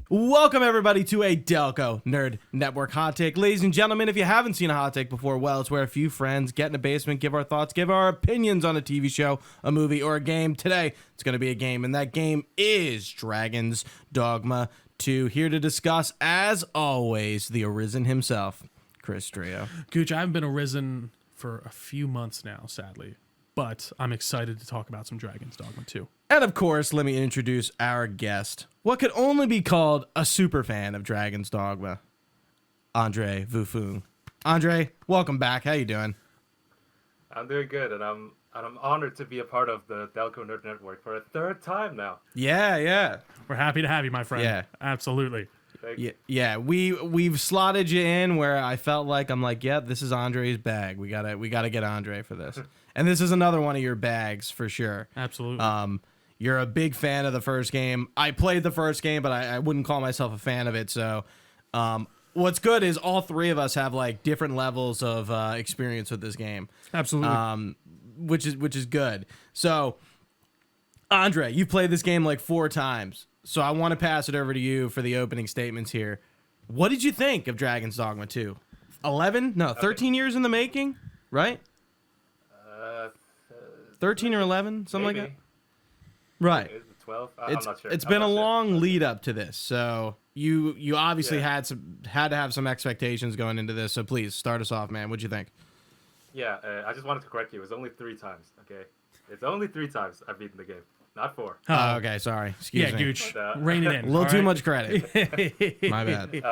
Welcome, everybody, to a Delco Nerd Network Hot Take. Ladies and gentlemen, if you haven't seen a hot take before, well, it's where a few friends get in a basement, give our thoughts, give our opinions on a TV show, a movie, or a game. Today, it's going to be a game, and that game is Dragon's Dogma 2. Here to discuss, as always, the Arisen himself, Chris Trio. Gooch, I haven't been Arisen for a few months now, sadly, but I'm excited to talk about some Dragon's Dogma 2. And of course, let me introduce our guest, what could only be called a super fan of Dragon's Dogma, André Vu-Phung. André, welcome back. How you doing? I'm doing good, and I'm honored to be a part of the Delco Nerd Network for a third time now. Yeah. We're happy to have you, my friend. Yeah. Absolutely. Yeah. We've slotted you in where I felt like this is Andre's bag. We gotta get Andre for this. And this is another one of your bags for sure. Absolutely. You're a big fan of the first game. I played the first game, but I wouldn't call myself a fan of it. So, what's good is all three of us have like different levels of experience with this game. Absolutely. Which is good. So, Andre, you've played this game like 4 times. So I want to pass it over to you for the opening statements here. What did you think of Dragon's Dogma 2? 13 years in the making, right? 13 or 11, something maybe. like that. Right. Is it 12? I'm not sure. It's been a long lead up to this, so you obviously had to have some expectations going into this. So please start us off, man. What'd you think? Yeah, I just wanted to correct you. It was only 3 times. Okay, it's only 3 times I've beaten the game, not 4. Oh, okay. Sorry. Excuse me. Gooch, But, rein it in. A little too much credit. My bad.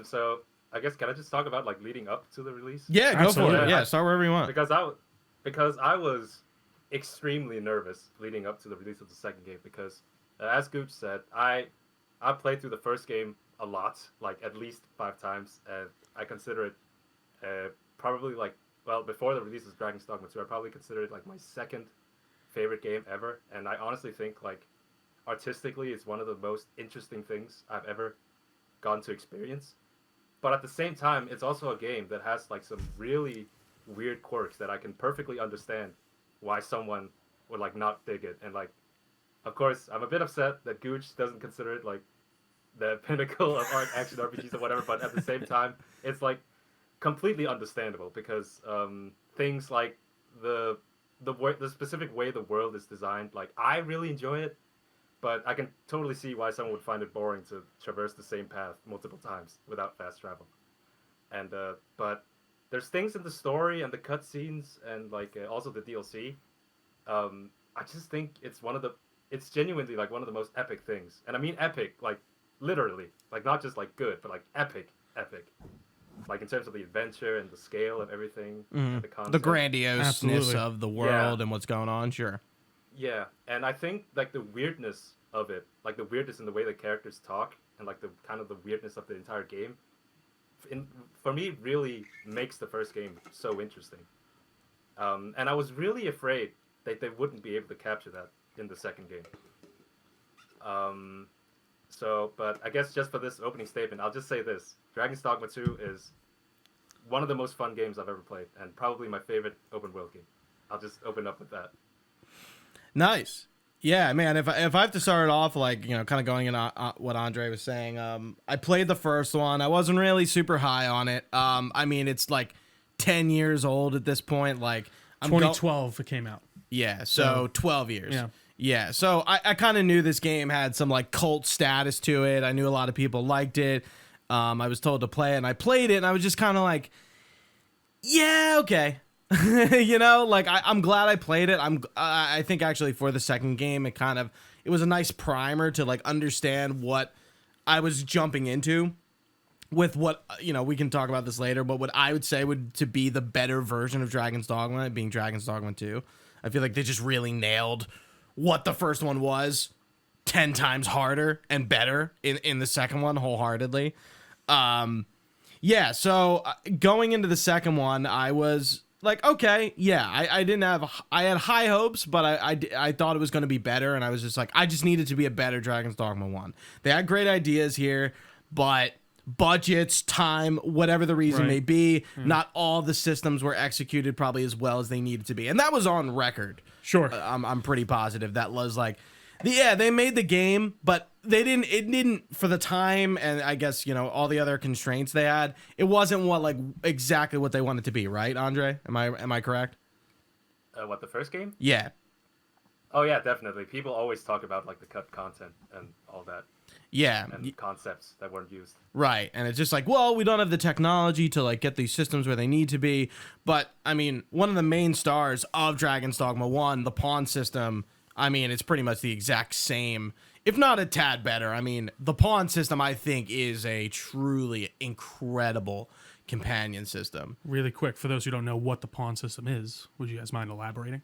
So I guess can I just talk about like leading up to the release? Yeah, go for Absolutely. it. Yeah, start wherever you want. Because I was extremely nervous leading up to the release of the second game because, as Gooch said, I played through the first game a lot, like at least 5 times, and I consider it probably before the release of Dragon's Dogma 2, I probably consider it like my second favorite game ever, and I honestly think like artistically it's one of the most interesting things I've ever gotten to experience. But at the same time, it's also a game that has like some really weird quirks that I can perfectly understand why someone would like not dig it. And like, of course, I'm a bit upset that Gooch doesn't consider it like the pinnacle of action RPGs or whatever, but at the same time, it's like completely understandable because things like the specific way the world is designed, like I really enjoy it, but I can totally see why someone would find it boring to traverse the same path multiple times without fast travel. And but there's things in the story and the cutscenes and like also the DLC. I just think it's genuinely like one of the most epic things, and I mean epic, like literally, like not just like good, but like epic, like in terms of the adventure and the scale of everything, and the concept. The grandioseness Absolutely. of the world and what's going on, sure. Yeah, and I think like the weirdness of it, like the weirdness in the way the characters talk, and like the kind of the weirdness of the entire game, for me really makes the first game so interesting. And I was really afraid that they wouldn't be able to capture that in the second game. But I guess just for this opening statement, I'll just say this: Dragon's Dogma 2 is one of the most fun games I've ever played, and probably my favorite open world game. I'll just open up with that. Nice. Yeah, man, if I have to start it off, like, kind of going in what Andre was saying, I played the first one. I wasn't really super high on it. I mean, it's like 10 years old at this point. Like, 2012 it came out. Yeah, so 12 years. Yeah. Yeah, so I kind of knew this game had some, like, cult status to it. I knew a lot of people liked it. I was told to play it, and I played it, and I was just kind of like, yeah, okay. I'm glad I played it. I think actually for the second game, it was a nice primer to like understand what I was jumping into with what, we can talk about this later, but what I would say to be the better version of Dragon's Dogma, being Dragon's Dogma 2. I feel like they just really nailed what the first one was 10 times harder and better in the second one wholeheartedly. So going into the second one, I was like, okay, yeah, I had high hopes, but I thought it was going to be better, and I was just like, I just needed to be a better Dragon's Dogma 1. They had great ideas here, but budgets, time, whatever the reason may be, not all the systems were executed probably as well as they needed to be. And that was on record. Sure. I'm pretty positive that was like, They made the game, but it didn't for the time, and I guess, all the other constraints they had, it wasn't exactly what they wanted to be, right, Andre? Am I correct? What, the first game? Yeah. Oh yeah, definitely. People always talk about like the cut content and all that. Yeah. And concepts that weren't used. Right. And it's just like, well, we don't have the technology to like get these systems where they need to be. But I mean, one of the main stars of Dragon's Dogma 1, the pawn system, I mean, it's pretty much the exact same, if not a tad better. I mean, the pawn system, I think, is a truly incredible companion system. Really quick, for those who don't know what the pawn system is, would you guys mind elaborating?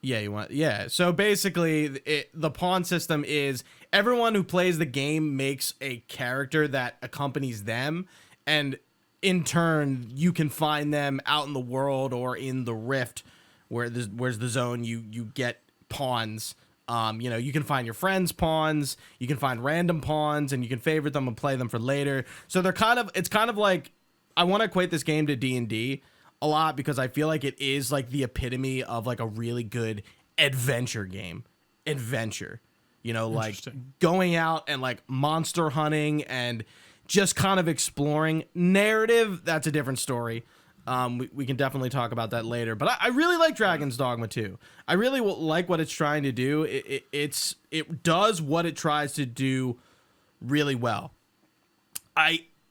Yeah. So basically, the pawn system is everyone who plays the game makes a character that accompanies them, and in turn, you can find them out in the world or in the rift, where's the zone. You get pawns. You can find your friends' pawns. You can find random pawns, and you can favorite them and play them for later. So it's kind of like, I want to equate this game to D&D. A lot, because I feel like it is like the epitome of like a really good adventure game. Like going out and like monster hunting and just kind of exploring. Narrative, that's a different story. We can definitely talk about that later. But I really like Dragon's Dogma 2. I really like what it's trying to do. It does what it tries to do really well.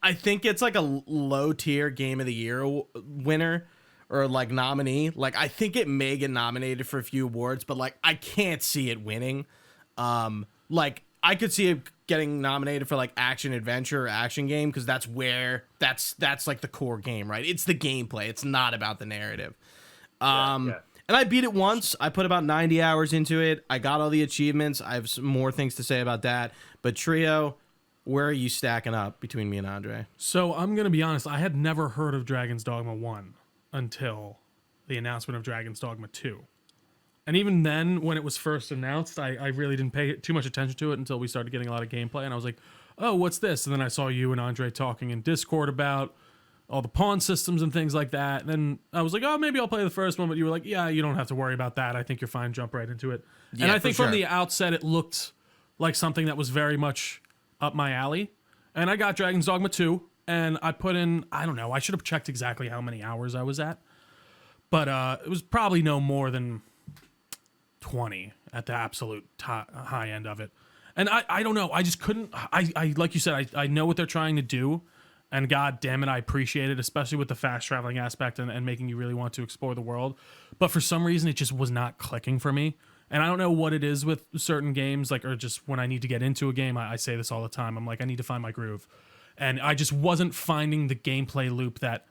I think it's like a low tier Game of the Year winner or like nominee. Like, I think it may get nominated for a few awards, but like I can't see it winning. Like I could see it getting nominated for like action adventure or action game, because that's like the core game, right? It's the gameplay. It's not about the narrative. And I beat it once. I put about 90 hours into it. I got all the achievements. I have some more things to say about that. But Trio, where are you stacking up between me and Andre? So I'm going to be honest. I had never heard of Dragon's Dogma 1 until the announcement of Dragon's Dogma 2. And even then, when it was first announced, I really didn't pay too much attention to it until we started getting a lot of gameplay. And I was like, oh, what's this? And then I saw you and Andre talking in Discord about all the pawn systems and things like that. And then I was like, oh, maybe I'll play the first one. But you were like, yeah, you don't have to worry about that. I think you're fine. Jump right into it. Yeah, and I think for from sure. the outset, it looked like something that was very much up my alley. And I got Dragon's Dogma 2, and I put in, I don't know, I should have checked exactly how many hours I was at. But it was probably no more than 20 at the absolute high end of it. And I don't know, I just couldn't, I like you said, I know what they're trying to do, and god damn it, I appreciate it, especially with the fast traveling aspect and making you really want to explore the world. But for some reason, it just was not clicking for me. And I don't know what it is with certain games, like, or just when I need to get into a game, I say this all the time. I'm like, I need to find my groove. And I just wasn't finding the gameplay loop that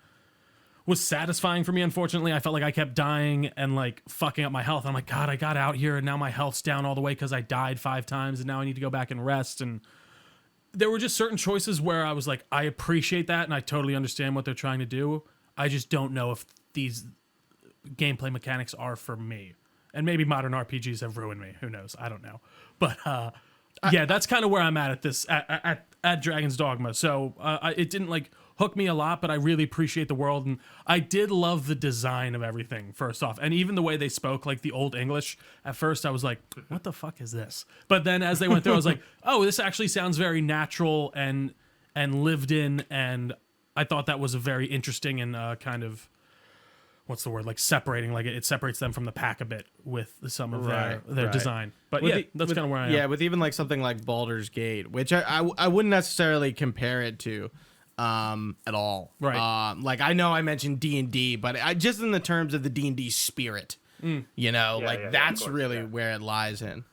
was satisfying for me, unfortunately. I felt like I kept dying and, like, fucking up my health. I'm like, God, I got out here, and now my health's down all the way because I died 5 times, and now I need to go back and rest. And there were just certain choices where I was like, I appreciate that, and I totally understand what they're trying to do. I just don't know if these gameplay mechanics are for me. And maybe modern RPGs have ruined me. Who knows? I don't know. But yeah, that's kind of where I'm at this at Dragon's Dogma. So it didn't like hook me a lot, but I really appreciate the world, and I did love the design of everything. First off, and even the way they spoke, like the old English. At first, I was like, "What the fuck is this?" But then as they went through, I was like, "Oh, this actually sounds very natural and lived in." And I thought that was a very interesting and kind of, what's the word, like separating, like it separates them from the pack a bit with some of their design. But that's kind of where I am. Yeah, with even like something like Baldur's Gate, which I wouldn't necessarily compare it to at all. Right. Like, I know I mentioned D&D, but I just in the terms of the D&D spirit, that's really where it lies in.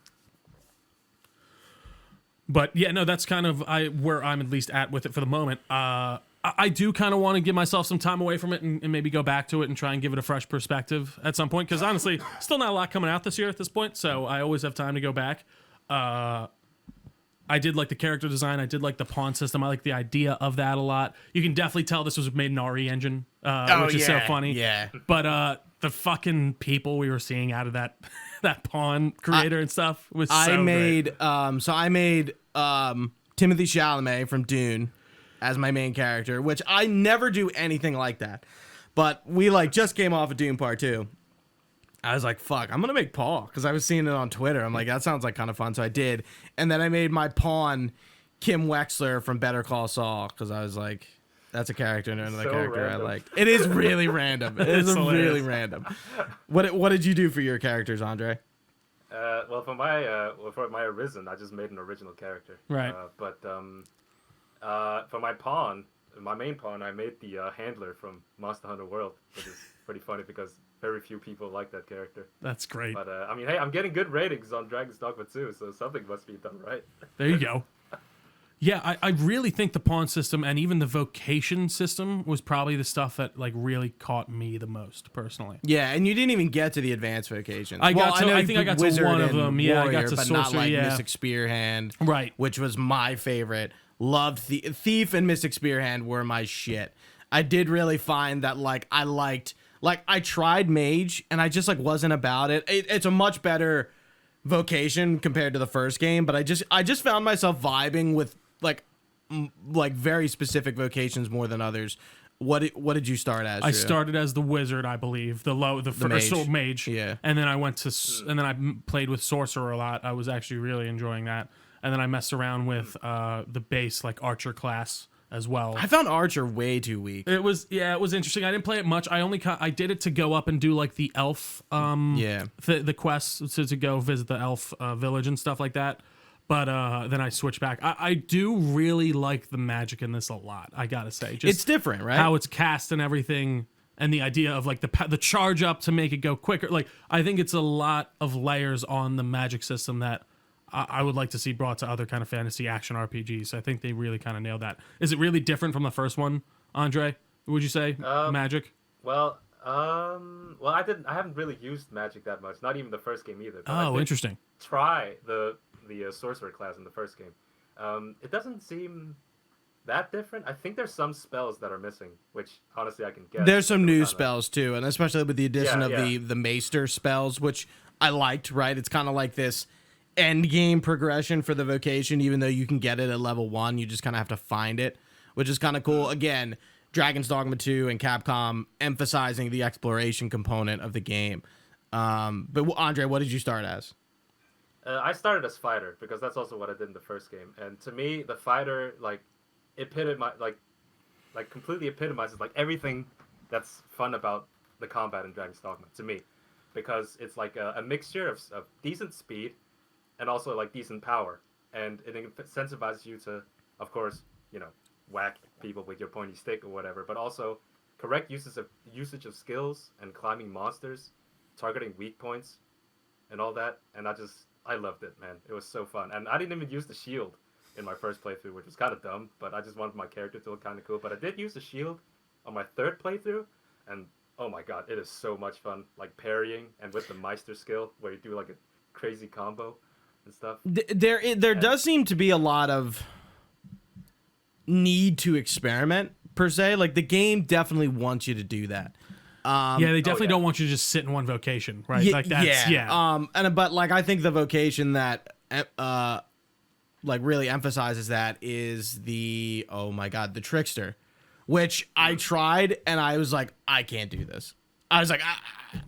But yeah, no, that's kind of where I'm at least at with it for the moment. I do kind of want to give myself some time away from it and maybe go back to it and try and give it a fresh perspective at some point. Because honestly, still not a lot coming out this year at this point, so I always have time to go back. I did like the character design. I did like the pawn system. I like the idea of that a lot. You can definitely tell this was made in RE Engine, which is so funny. Yeah. But the fucking people we were seeing out of that pawn creator and stuff was so great. I made Timothée Chalamet from Dune as my main character, which I never do anything like that. But we just came off of Dune Part 2. I was like, fuck, I'm gonna make Paul, because I was seeing it on Twitter. I'm like, that sounds like kind of fun, so I did. And then I made my pawn Kim Wexler from Better Call Saul, because I was like, that's a character and another So character random. I like. It is really random. It is It's really hilarious. random. What did you do for your characters, Andre? Well, for my Arisen, I just made an original character. Right. For my pawn, my main pawn, I made the handler from Monster Hunter World, which is pretty funny because very few people like that character. That's great. But I mean, hey, I'm getting good ratings on Dragon's Dogma 2, so something must be done right. There you go. Yeah, I really think the pawn system and even the vocation system was probably the stuff that like really caught me the most personally. Yeah, and you didn't even get to the advanced vocations. I got to- know I you think I put got to Wizard one of and them. Yeah, I got Warrior, to but not Sorcerer, like yeah. Mystic Spearhand, Right. which was my favorite. Loved Thief and Mystic Spearhand were my shit. I did really find that like I tried Mage and I just like wasn't about it. It's a much better vocation compared to the first game, but I just found myself vibing with like very specific vocations more than others. What did you start as? I Drew? started as the wizard, I believe, the first mage. mage. Yeah. And then I went to and then I played with sorcerer a lot. I was actually really enjoying that. And then I messed around with the base like archer class as well. I found Archer way too weak. It was interesting. I didn't play it much. I did it to go up and do like the elf the quests to go visit the elf village and stuff like that. But then I switched back. I do really like the magic in this a lot. I gotta say, just It's different, right? how it's cast and everything, and the idea of like the charge up to make it go quicker. Like I think it's a lot of layers on the magic system that I would like to see brought to other kind of fantasy action RPGs. I think they really kind of nailed that. Is it really different from the first one, Andre? Would you say magic? Well, I haven't really used magic that much. Not even the first game either. But I Oh, did interesting. Try the sorcerer class in the first game. It doesn't seem that different. I think there's some spells that are missing, which honestly I can guess. There's some new Kinda- spells too, and especially with the addition Yeah, of yeah. the Maester spells, which I liked. Right, it's kind of like this end game progression for the vocation. Even though you can get it at level 1, you just kind of have to find it, which is kind of cool. Again, Dragon's Dogma 2 and Capcom emphasizing the exploration component of the game. But Andre, what did you start as? I started as fighter because that's also what I did in the first game. And to me, the fighter completely epitomizes like everything that's fun about the combat in Dragon's Dogma to me, because it's like a mixture of decent speed and also like decent power, and it incentivizes you to, of course, whack people with your pointy stick or whatever, but also correct usage of skills and climbing monsters, targeting weak points, and all that. And I loved it, man. It was so fun. And I didn't even use the shield in my first playthrough, which was kind of dumb, but I just wanted my character to look kind of cool. But I did use the shield on my third playthrough, and oh my god, it is so much fun. Like parrying and with the Meister skill, where you do like a crazy combo and stuff. There does seem to be a lot of need to experiment per se. Like the game definitely wants you to do that. Yeah, they definitely don't want you to just sit in one vocation, right? Yeah, Like that's yeah. But like I think the vocation that like really emphasizes that is the trickster, which I tried and I was like, I can't do this. I was like,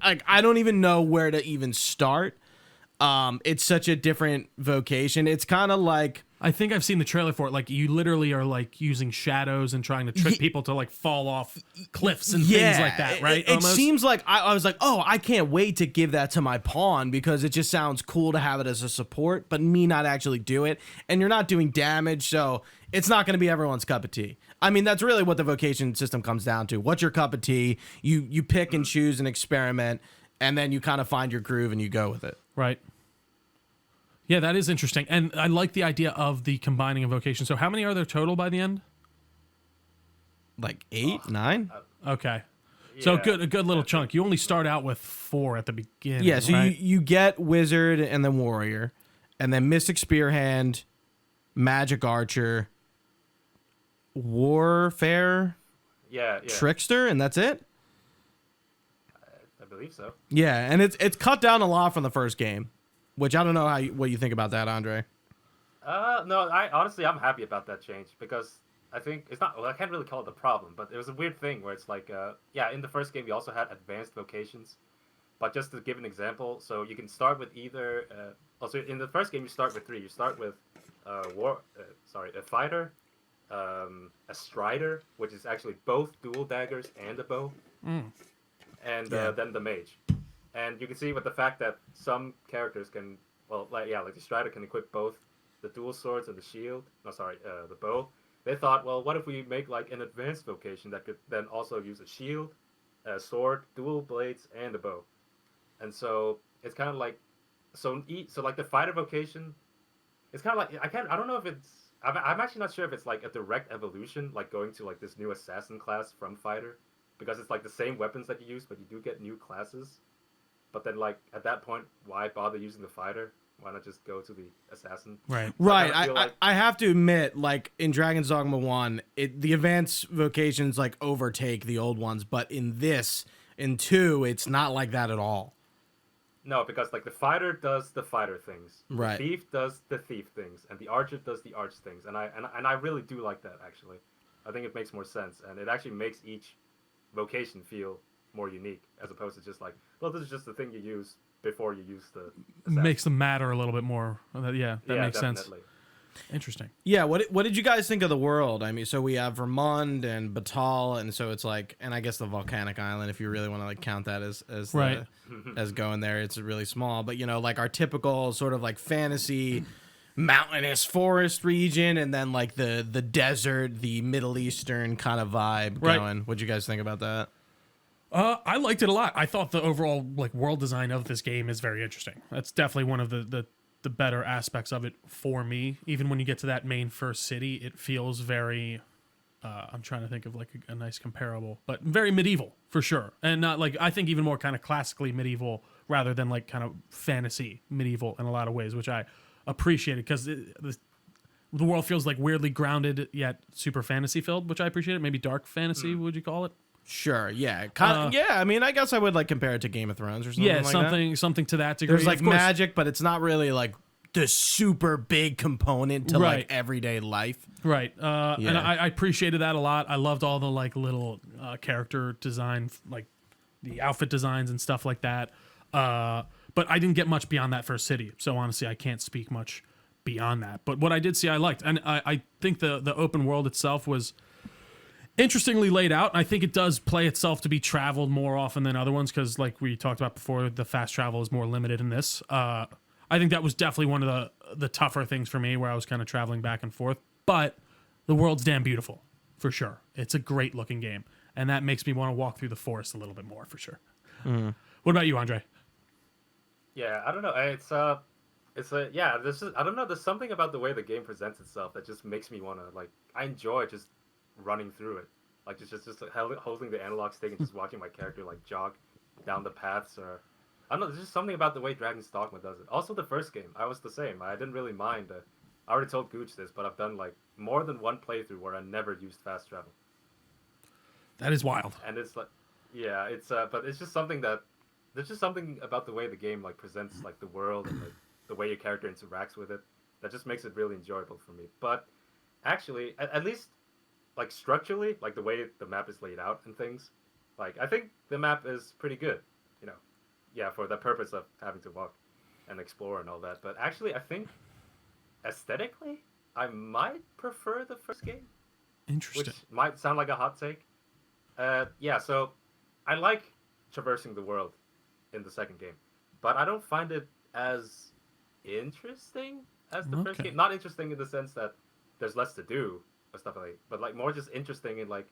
I don't even know where to even start. It's such a different vocation. It's kind of like, I think I've seen the trailer for it. Like you literally are like using shadows and trying to trick people to like fall off cliffs and things like that, right? It seems like I was like, oh, I can't wait to give that to my pawn because it just sounds cool to have it as a support, but me not actually do it. And you're not doing damage, so it's not going to be everyone's cup of tea. I mean, that's really what the vocation system comes down to. What's your cup of tea? You pick and choose and experiment, and then you kind of find your groove and you go with it. Right. Yeah, that is interesting. And I like the idea of the combining of vocations. So how many are there total by the end? Like 8, 9? Okay. So Yeah. a good little chunk. You only start out with 4 at the beginning. Yeah, so right? you get Wizard and then Warrior, and then Mystic Spearhand, Magic Archer, Warfare, Yeah. Trickster, and that's it? I believe so. Yeah, and it's cut down a lot from the first game, which I don't know what you think about that, Andre. No, I'm happy about that change because I think it's not. Well, I can't really call it the problem, but it was a weird thing where it's like, in the first game we also had advanced vocations, But just to give an example, so you can start with either. Also, in the first game, you start with 3. You start with a fighter, a strider, which is actually both dual daggers and a bow, and then the mage. And you can see with the fact that some characters can, like the strider can equip both the dual swords and the shield. The bow. They thought, well, what if we make like an advanced vocation that could then also use a shield, a sword, dual blades, and a bow. And so it's kind of like, so like the fighter vocation, it's kind of like I don't know if it's. I'm actually not sure if it's like a direct evolution, like going to like this new assassin class from fighter, because it's like the same weapons that you use, but you do get new classes. But then, like, at that point, why bother using the fighter? Why not just go to the assassin? Right. Right. I have to admit, like, in Dragon's Dogma 1, the advanced vocations, like, overtake the old ones. But in 2, it's not like that at all. No, because, like, the fighter does the fighter things. Right. The thief does the thief things. And the archer does the arch things. And I really do like that, actually. I think it makes more sense. And it actually makes each vocation feel more unique, as opposed to just like, well, this is just the thing you use before you use the assassin. Makes them matter a little bit more. That makes sense. Interesting. Yeah, what did you guys think of the world? I mean, so we have Vermont and Batal, and so it's like, and I guess the volcanic island, if you really want to like count that as right. as going there, it's really small. But like our typical sort of like fantasy mountainous forest region, and then like the desert, the Middle Eastern kind of vibe going. What'd you guys think about that? I liked it a lot. I thought the overall like world design of this game is very interesting. That's definitely one of the better aspects of it for me. Even when you get to that main first city, it feels very. I'm trying to think of like a nice comparable, but very medieval for sure, and not like I think even more kind of classically medieval rather than like kind of fantasy medieval in a lot of ways, which I appreciated because the world feels like weirdly grounded yet super fantasy filled, which I appreciated. Maybe dark fantasy, would you call it? Sure, yeah. Yeah, I mean, I guess I would like compare it to Game of Thrones or something like that. Something to that degree. There's like magic, but it's not really like the super big component to like everyday life. Right. And I appreciated that a lot. I loved all the like little character design, like the outfit designs and stuff like that. But I didn't get much beyond that first city. So honestly, I can't speak much beyond that. But what I did see, I liked. And I think the open world itself was interestingly laid out. I think it does play itself to be traveled more often than other ones because, like we talked about before, the fast travel is more limited in this. I think that was definitely one of the tougher things for me where I was kind of traveling back and forth. But the world's damn beautiful, for sure. It's a great looking game. And that makes me want to walk through the forest a little bit more, for sure. What about you, Andre? Yeah, I don't know. I don't know. There's something about the way the game presents itself that just makes me want to, like, I enjoy just running through it, like just like holding the analog stick and just watching my character like jog down the paths. Or I don't know, there's just something about the way Dragon's Dogma does it. Also, the first game, I was the same. I didn't really mind. I already told Gooch this, but I've done like more than one playthrough where I never used fast travel. That is wild. And it's like, yeah, it's but it's just something that there's just something about the way the game like presents like the world and like the way your character interacts with it that just makes it really enjoyable for me. But actually, at least like structurally, like the way the map is laid out and things, like I think the map is pretty good, for the purpose of having to walk and explore and all that. But actually, I think aesthetically, I might prefer the first game. Interesting. Which might sound like a hot take. So I like traversing the world in the second game, but I don't find it as interesting as the first game. Not interesting in the sense that there's less to do or stuff like that, but like more just interesting in like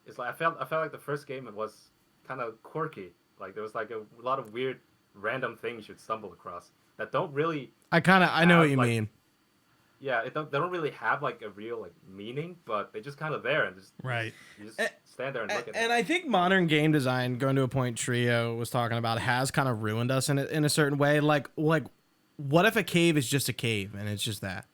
it's like I felt like the first game it was kind of quirky. Like there was like a lot of weird random things you'd stumble across that don't really. I know what you mean. Yeah, they don't really have like a real like meaning, but they're just kind of there and just you just stand there and look at it. And I think modern game design, going to a point Trio was talking about, has kind of ruined us in a certain way. Like what if a cave is just a cave and it's just that?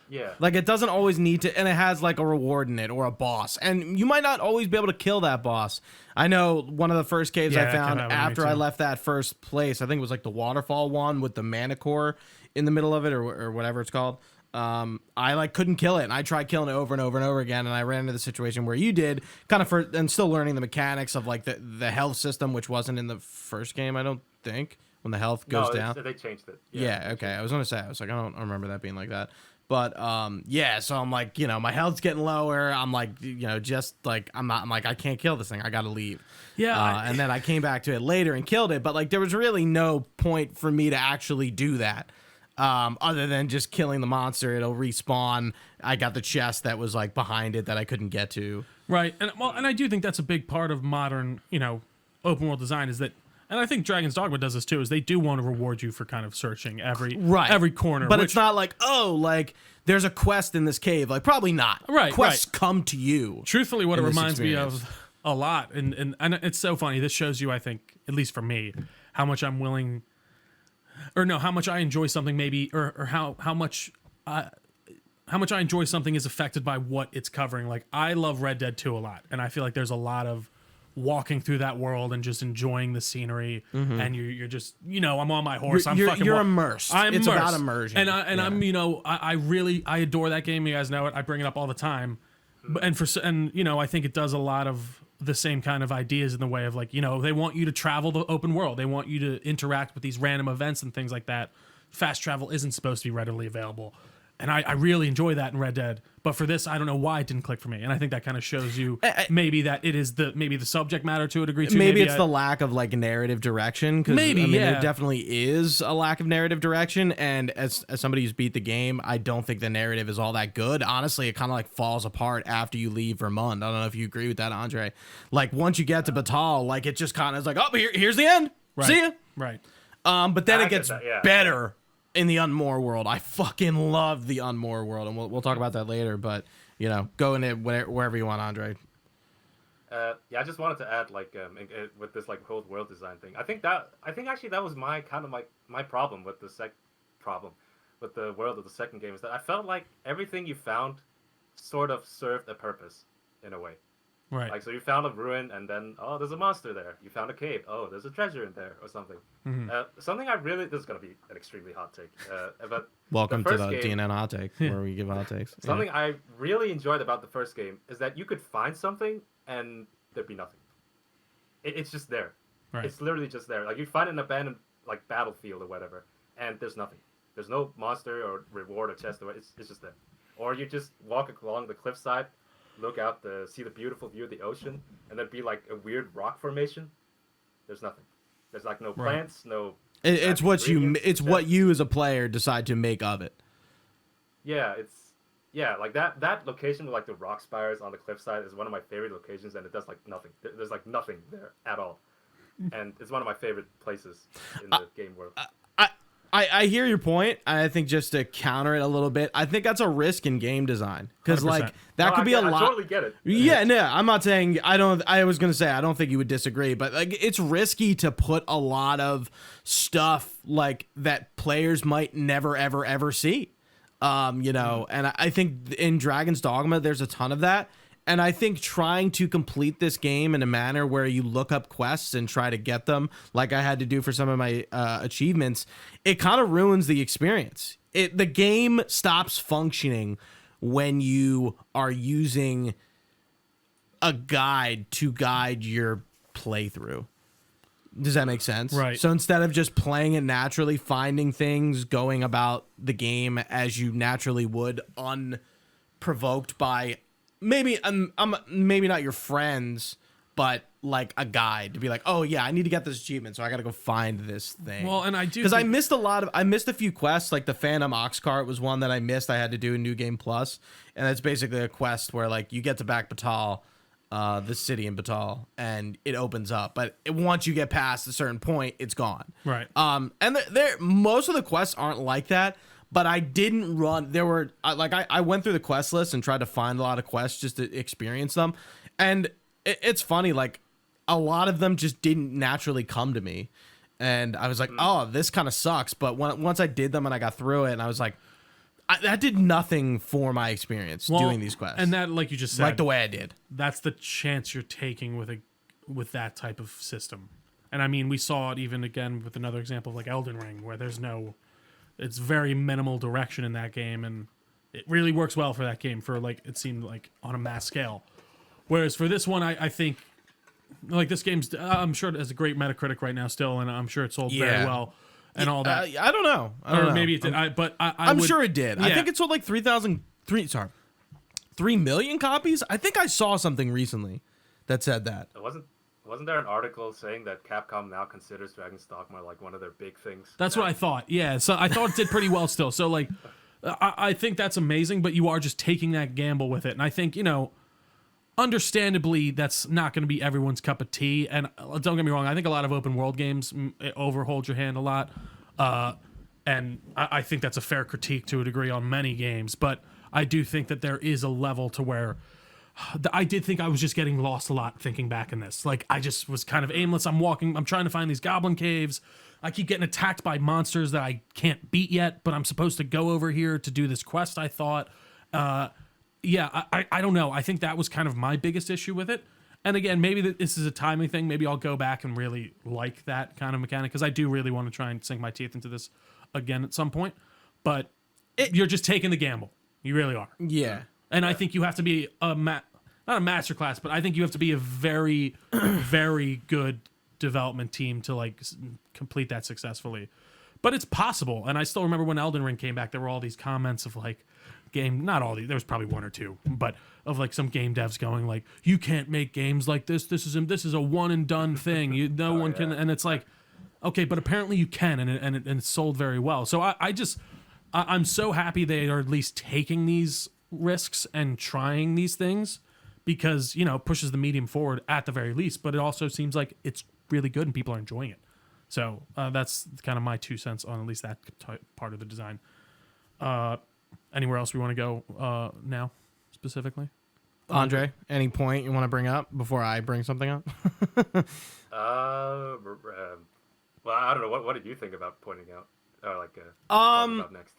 Yeah. Like it doesn't always need to, and it has like a reward in it or a boss, and you might not always be able to kill that boss. I know one of the first caves I found after I left that first place, I think it was like the waterfall one with the manicore in the middle of it or whatever it's called. I like couldn't kill it, and I tried killing it over and over and over again, and I ran into the situation where you did, kind of and still learning the mechanics of like the health system, which wasn't in the first game, I don't think, when the health goes down. They changed it. Yeah, okay. I was gonna say, I was like, I don't remember that being like that. But yeah, so I'm like, my health's getting lower. I'm like, just like I'm like, I can't kill this thing. I gotta leave. Yeah. And then I came back to it later and killed it. But like, there was really no point for me to actually do that. Other than just killing the monster, it'll respawn. I got the chest that was like behind it that I couldn't get to. Right, and I do think that's a big part of modern, open world design is that, and I think Dragon's Dogma does this too, is they do want to reward you for kind of searching every corner. But it's not like, like there's a quest in this cave. Like probably not. Right, quests come to you. Truthfully, what it reminds me of a lot, and it's so funny. This shows you, I think, at least for me, how much I'm willing. Or no, how much I enjoy something maybe, or how much I enjoy something is affected by what it's covering. Like, I love Red Dead 2 a lot, and I feel like there's a lot of walking through that world and just enjoying the scenery, and you're just, I'm on my horse. You're immersed. It's about immersion. And I'm, I really adore that game. You guys know it. I bring it up all the time. And I think it does a lot of the same kind of ideas in the way of like, they want you to travel the open world. They want you to interact with these random events and things like that. Fast travel isn't supposed to be readily available. And I really enjoy that in Red Dead. But for this, I don't know why it didn't click for me. And I think that kind of shows you maybe that it is maybe the subject matter to a degree too. Maybe it's the lack of like narrative direction. Maybe, there definitely is a lack of narrative direction. And as somebody who's beat the game, I don't think the narrative is all that good. Honestly, it kind of like falls apart after you leave Vermont. I don't know if you agree with that, Andre. Like once you get to Batal, like it just kind of is like, oh, here's the end. Right. See ya. Right. But then it gets better. In the Unmore world, I fucking love the Unmore world, and we'll talk about that later. But go in it wherever you want, Andre. I just wanted to add with this like whole world design thing. I think actually that was my kind of my problem with the with the world of the second game is that I felt like everything you found sort of served a purpose in a way. Right. Like, so you found a ruin, and then, oh, there's a monster there. You found a cave. Oh, there's a treasure in there, or something. Mm-hmm. Something this is going to be an extremely hot take. But welcome to the DNN hot take, where we give hot takes. Something I really enjoyed about the first game is that you could find something, and there'd be nothing. It's just there. Right. It's literally just there. Like, you find an abandoned, like, battlefield or whatever, and there's nothing. There's no monster or reward or chest or it's just there. Or you just walk along the cliffside, look out see the beautiful view of the ocean, and there'd be like a weird rock formation. There's nothing. There's like no plants, no. It's what you as a player decide to make of it. Yeah, like that location with like the rock spires on the cliffside is one of my favorite locations, and it does like nothing. There's like nothing there at all, and it's one of my favorite places in the game world. I hear your point. I think just to counter it a little bit, I think that's a risk in game design because like that could be a lot. I totally get it. Yeah, no, I'm not saying I don't. I was gonna say I don't think you would disagree, but like it's risky to put a lot of stuff like that players might never ever see. And I think in Dragon's Dogma there's a ton of that. And I think trying to complete this game in a manner where you look up quests and try to get them, like I had to do for some of my achievements, it kind of ruins the experience. The game stops functioning when you are using a guide to guide your playthrough. Does that make sense? Right. So instead of just playing it naturally, finding things, going about the game as you naturally would, unprovoked by maybe maybe not your friends, but like a guide to be like, oh yeah, I need to get this achievement, so I got to go find this thing. Well, and I do because I missed a few quests. Like the Phantom Ox Cart was one that I missed. I had to do in New Game Plus, and it's basically a quest where like you get to back Batal, the city in Batal, and it opens up. But once you get past a certain point, it's gone. Right. And most of the quests aren't like that. But I didn't run. There were I went through the quest list and tried to find a lot of quests just to experience them, and it's funny. Like a lot of them just didn't naturally come to me, and I was like, oh, this kind of sucks. But once I did them and I got through it, and I was like, that did nothing for my experience doing these quests. And that, like you just said, like the way I did. That's the chance you're taking with that type of system. And I mean, we saw it even again with another example of like Elden Ring, where it's very minimal direction in that game, and it really works well for that game for like it seemed like on a mass scale. Whereas for this one, I think like this game's I'm sure it has a great Metacritic right now still, and I'm sure it sold very well and all that. I don't know. I don't know. Maybe it did. I'm sure it did. I Yeah. think it sold like 3 million copies. I think I saw something recently that said that. Wasn't there an article saying that Capcom now considers Dragon's Dogma like one of their big things? That's what I thought. Yeah, so I thought it did pretty well still. So like, I think that's amazing, but you are just taking that gamble with it, and I think understandably that's not going to be everyone's cup of tea. And don't get me wrong, I think a lot of open world games overhold your hand a lot, and I think that's a fair critique to a degree on many games. But I do think that there is a level to where. I did think I was just getting lost a lot thinking back in this. Like, I just was kind of aimless. I'm trying to find these goblin caves. I keep getting attacked by monsters that I can't beat yet, but I'm supposed to go over here to do this quest, I thought. I don't know. I think that was kind of my biggest issue with it. And again, maybe this is a timing thing. Maybe I'll go back and really like that kind of mechanic, because I do really want to try and sink my teeth into this again at some point. But you're just taking the gamble. You really are. Yeah. And I think you have to be not a masterclass, but I think you have to be a very, very good development team to like complete that successfully. But it's possible. And I still remember when Elden Ring came back, there were all these comments of like not all these, there was probably one or two, but of like some game devs going like, you can't make games like this. This is a one and done thing. No one can. And it's like, okay, but apparently you can, and it sold very well. So I'm so happy they are at least taking these risks and trying these things, because pushes the medium forward at the very least, but it also seems like it's really good and people are enjoying it. So that's kind of my 2 cents on at least that part of the design. Anywhere else we want to go now specifically? Andre, any point you want to bring up before I bring something up? Well, I don't know. What did you think about pointing out? Talking about next.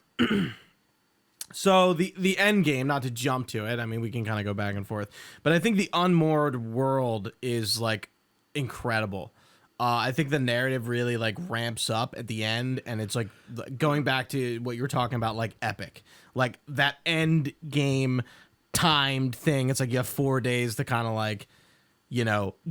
So the end game, not to jump to it, I mean, we can kind of go back and forth, but I think the Unmoored world is like incredible. I think the narrative really like ramps up at the end, and it's like going back to what you were talking about, like epic, like that end game timed thing. It's like you have 4 days to kind of like,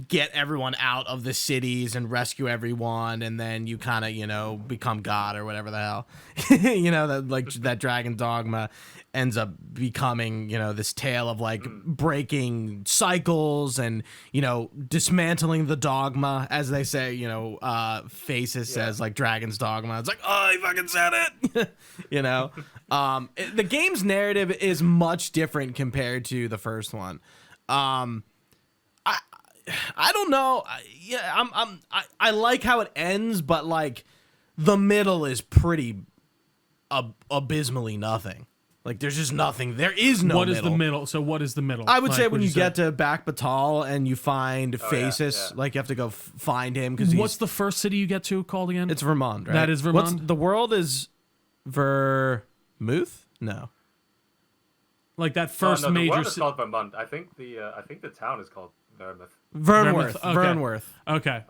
get everyone out of the cities and rescue everyone, and then you kind of, become God or whatever the hell, that Dragon Dogma ends up becoming, this tale of like breaking cycles and, dismantling the dogma, as they say, Faces says like Dragon's Dogma. It's like, oh, he fucking said it, the game's narrative is much different compared to the first one. I don't know. I like how it ends, but like the middle is pretty abysmally nothing. Like there's just nothing. There is no. What is the middle? So what is the middle? I would say when you get to Back Batal and you find Faces, like you have to go find him because what's the first city you get to called again? It's Vermont, right? That is Vermont. The world is Vermouth? No. Like that first the major. The world is called Vermont. I think the town is called Vermouth. Vernworth. Okay. Vernworth. Okay.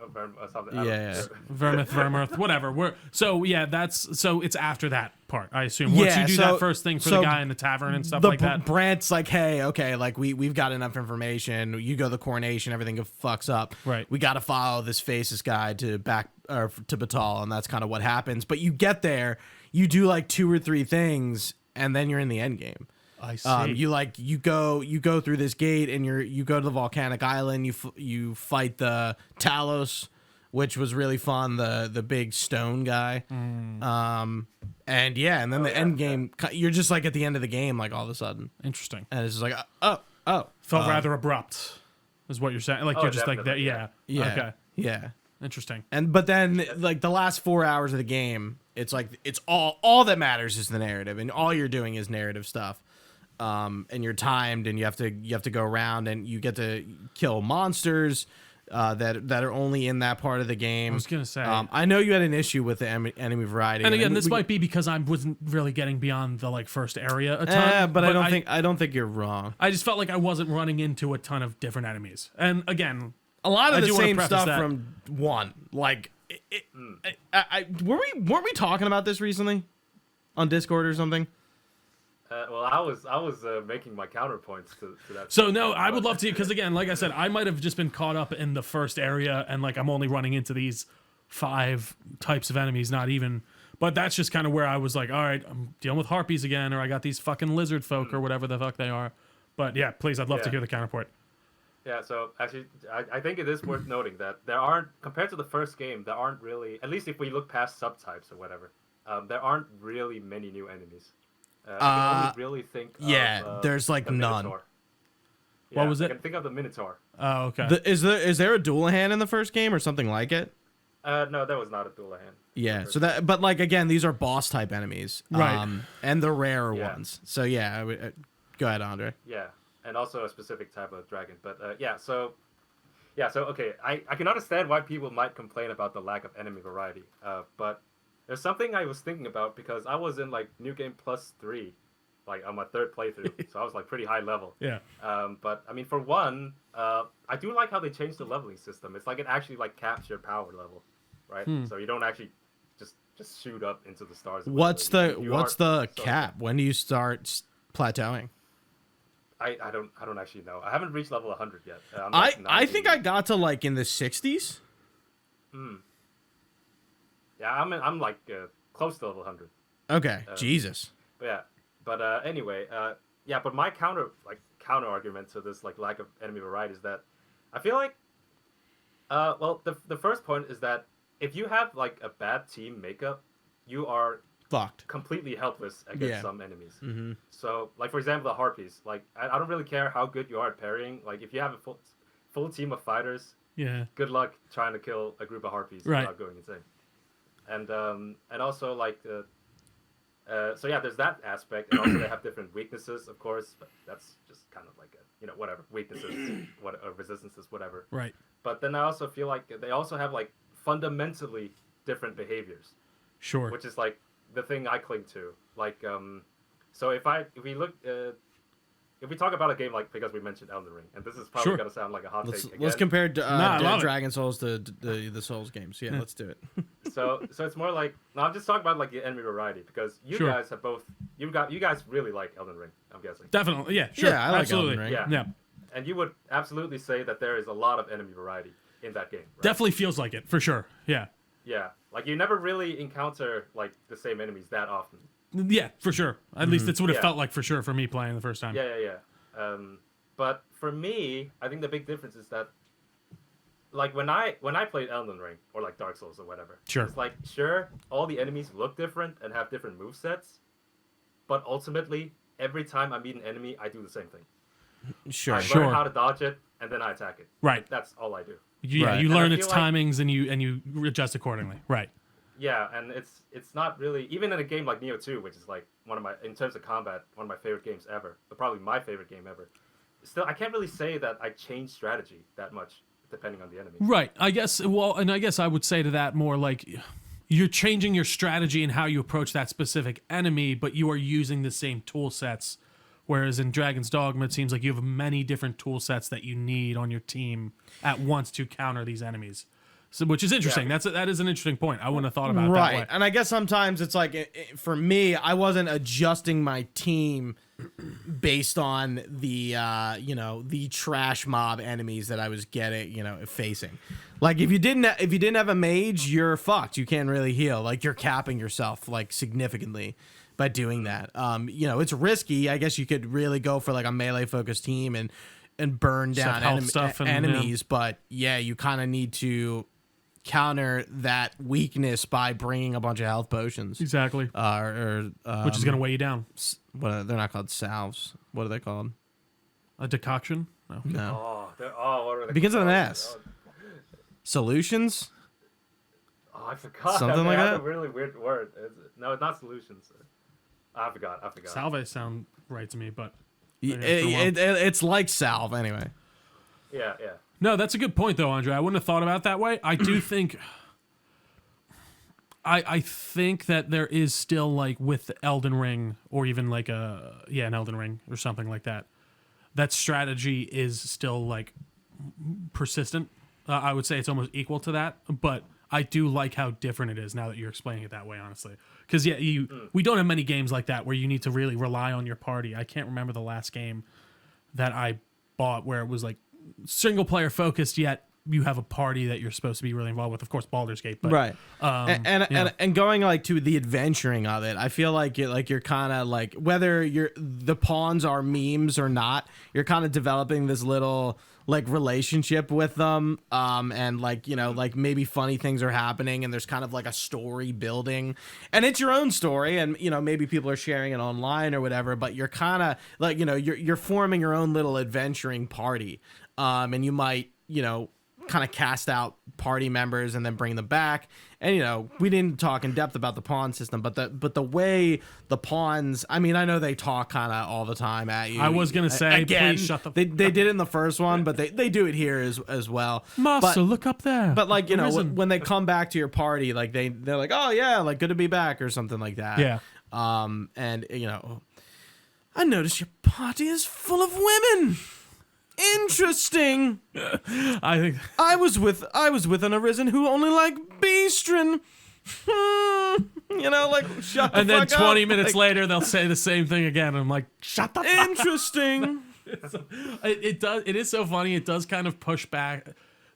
Yeah. Vermouth, whatever. So it's after that part, I assume. Once you do that first thing for the guy in the tavern and stuff like that. Brant's like, hey, okay, like we've got enough information. You go to the coronation, everything fucks up. Right. We got to follow this Faces guy to Batal, and that's kind of what happens. But you get there, you do like 2 or 3 things, and then you're in the end game. I see. You go through this gate and you go to the volcanic island. You fight the Talos, which was really fun. The big stone guy. And then the end game. You're just like at the end of the game, like all of a sudden. Interesting. And it's just like felt rather abrupt, is what you're saying. Like you're just like that. Yeah. Okay. Yeah. Interesting. But then like the last 4 hours of the game, it's like it's all that matters is the narrative, and all you're doing is narrative stuff. And you're timed, and you have to go around, and you get to kill monsters that are only in that part of the game. I was gonna say, I know you had an issue with the enemy variety, and again, this might be because I wasn't really getting beyond the like first area a ton. But I don't think you're wrong. I just felt like I wasn't running into a ton of different enemies, and again, a lot of the same stuff from 1. Like, weren't we talking about this recently on Discord or something? Well, I was making my counterpoints to that. So no, I would love to, because again, like I said, I might have just been caught up in the first area, and like I'm only running into these 5 types of enemies, not even. But that's just kind of where I was like, all right, I'm dealing with harpies again, or I got these fucking lizard folk or whatever the fuck they are. But yeah, please, I'd love to hear the counterpoint. Yeah, so actually, I think it is worth noting that there aren't, compared to the first game, there aren't really, at least if we look past subtypes or whatever, there aren't really many new enemies. I can only really think of, there's like the none. Minotaur. What was it? I can think of the Minotaur. Oh, okay. Is there a Dualahan in the first game or something like it? No, that was not a Dualahan. Yeah, so that, but like again, these are boss type enemies, Right. And the rarer Yeah. ones. So yeah, go ahead, Andre. Yeah, and also a specific type of dragon. But so okay, I can understand why people might complain about the lack of enemy variety. But there's something I was thinking about because I was in like New Game Plus 3, like on my 3rd playthrough, so I was like pretty high level. Yeah. But I mean, for one, I do like how they changed the leveling system. It's like it actually like caps your power level, right? So you don't actually just shoot up into the stars. What's the so- cap? When do you start plateauing? I don't actually know. I haven't reached level 100 yet. I'm I like I think 90. I got to like in the 60s. Yeah, I'm like close to level 100. Okay, Jesus. But anyway, but my counter argument to this like lack of enemy variety is that I feel like the first point is that if you have like a bad team makeup, you are Fucked. completely helpless against some enemies. Mm-hmm. So like for example the harpies, like I don't really care how good you are at parrying. Like if you have a full team of fighters, Yeah. good luck trying to kill a group of harpies Right. without going insane. And also like there's that aspect, and also they have different weaknesses, of course, but that's just kind of like whatever weaknesses, resistances, whatever. Right. But then I also feel like they also have like fundamentally different behaviors, Sure. which is like the thing I cling to. Like so if we talk about a game like, because we mentioned Elden Ring, and this is probably Sure. gonna sound like a hot take again. Let's compare I love it. Dragon Souls to the Souls games. Yeah, let's do it. So it's more like, no, I'm just talking about like the enemy variety, because you Sure. guys have both you guys really like Elden Ring, I'm guessing. Definitely. Yeah. Sure. Yeah, I like Absolutely. Elden Ring. Yeah. Yeah. And you would absolutely say that there is a lot of enemy variety in that game, right? Definitely feels like it for sure. Yeah. Yeah. Like you never really encounter like the same enemies that often. Yeah, for sure. At least that's what it Yeah. felt like for sure for me playing the first time. Yeah. But for me, I think the big difference is that like when I played Elden Ring or like Dark Souls or whatever, Sure. it's like sure all the enemies look different and have different movesets, but ultimately every time I meet an enemy, I do the same thing. Sure. I Sure. learn how to dodge it and then I attack it. Right. That's all I do. Yeah, Right. you And I learn its feel like- timings and you adjust accordingly. Right. Yeah, and it's not really, even in a game like Neo 2, which is like one of my, in terms of combat, one of my favorite games ever, but probably my favorite game ever. Still, I can't really say that I change strategy that much depending on the enemy. Right. I guess I would say to that more like you're changing your strategy and how you approach that specific enemy, but you are using the same tool sets. Whereas in Dragon's Dogma, it seems like you have many different tool sets that you need on your team at once to counter these enemies. So, which is interesting. Yeah. That is an interesting point. I wouldn't have thought about it Right. that way. And I guess sometimes it's like for me, I wasn't adjusting my team based on the the trash mob enemies that I was facing. Like if you didn't have a mage, you're fucked. You can't really heal. Like you're capping yourself like significantly by doing that. It's risky. I guess you could really go for like a melee focused team and burn down health stuff and, enemies, but yeah, you kind of need to counter that weakness by bringing a bunch of health potions. Exactly. Which is going to weigh you down. They're not called salves. What are they called? A decoction? No. No. What are they Begins with an called? S. Solutions? Oh, I forgot. Something They like have that? a really weird word. No, it's not solutions. I forgot. Salve sound right to me, but It's like salve anyway. Yeah. no, that's a good point though, Andre. I wouldn't have thought about it that way. I do think I think that there is still like with Elden Ring or even like an Elden Ring or something like that. That strategy is still like persistent. I would say it's almost equal to that, but I do like how different it is now that you're explaining it that way, honestly. Because we don't have many games like that where you need to really rely on your party. I can't remember the last game that I bought where it was like single player focused, yet you have a party that you're supposed to be really involved with. Of course, Baldur's Gate, but right. And going like to the adventuring of it, I feel like you're kind of like, whether the pawns are memes or not, you're kind of developing this little like relationship with them, and like, like maybe funny things are happening and there's kind of like a story building, and it's your own story, and maybe people are sharing it online or whatever, but you're kind of like, you're forming your own little adventuring party, and you might kind of cast out party members and then bring them back. And we didn't talk in depth about the pawn system, but the way the pawns, I mean, I know they talk kind of all the time at you. I was gonna say, again, please shut the. They did it in the first one, but they do it here as well. Master, look up there. But like when they come back to your party, like they're like, oh yeah, like good to be back or something like that. Yeah. And I noticed your party is full of women. Interesting. I think I was with an arisen who only liked beastrin. Like shut the and then fuck 20 up. minutes Like, later they'll say the same thing again. And I'm like, shut the fuck up. interesting. It is so funny. It does kind of push back.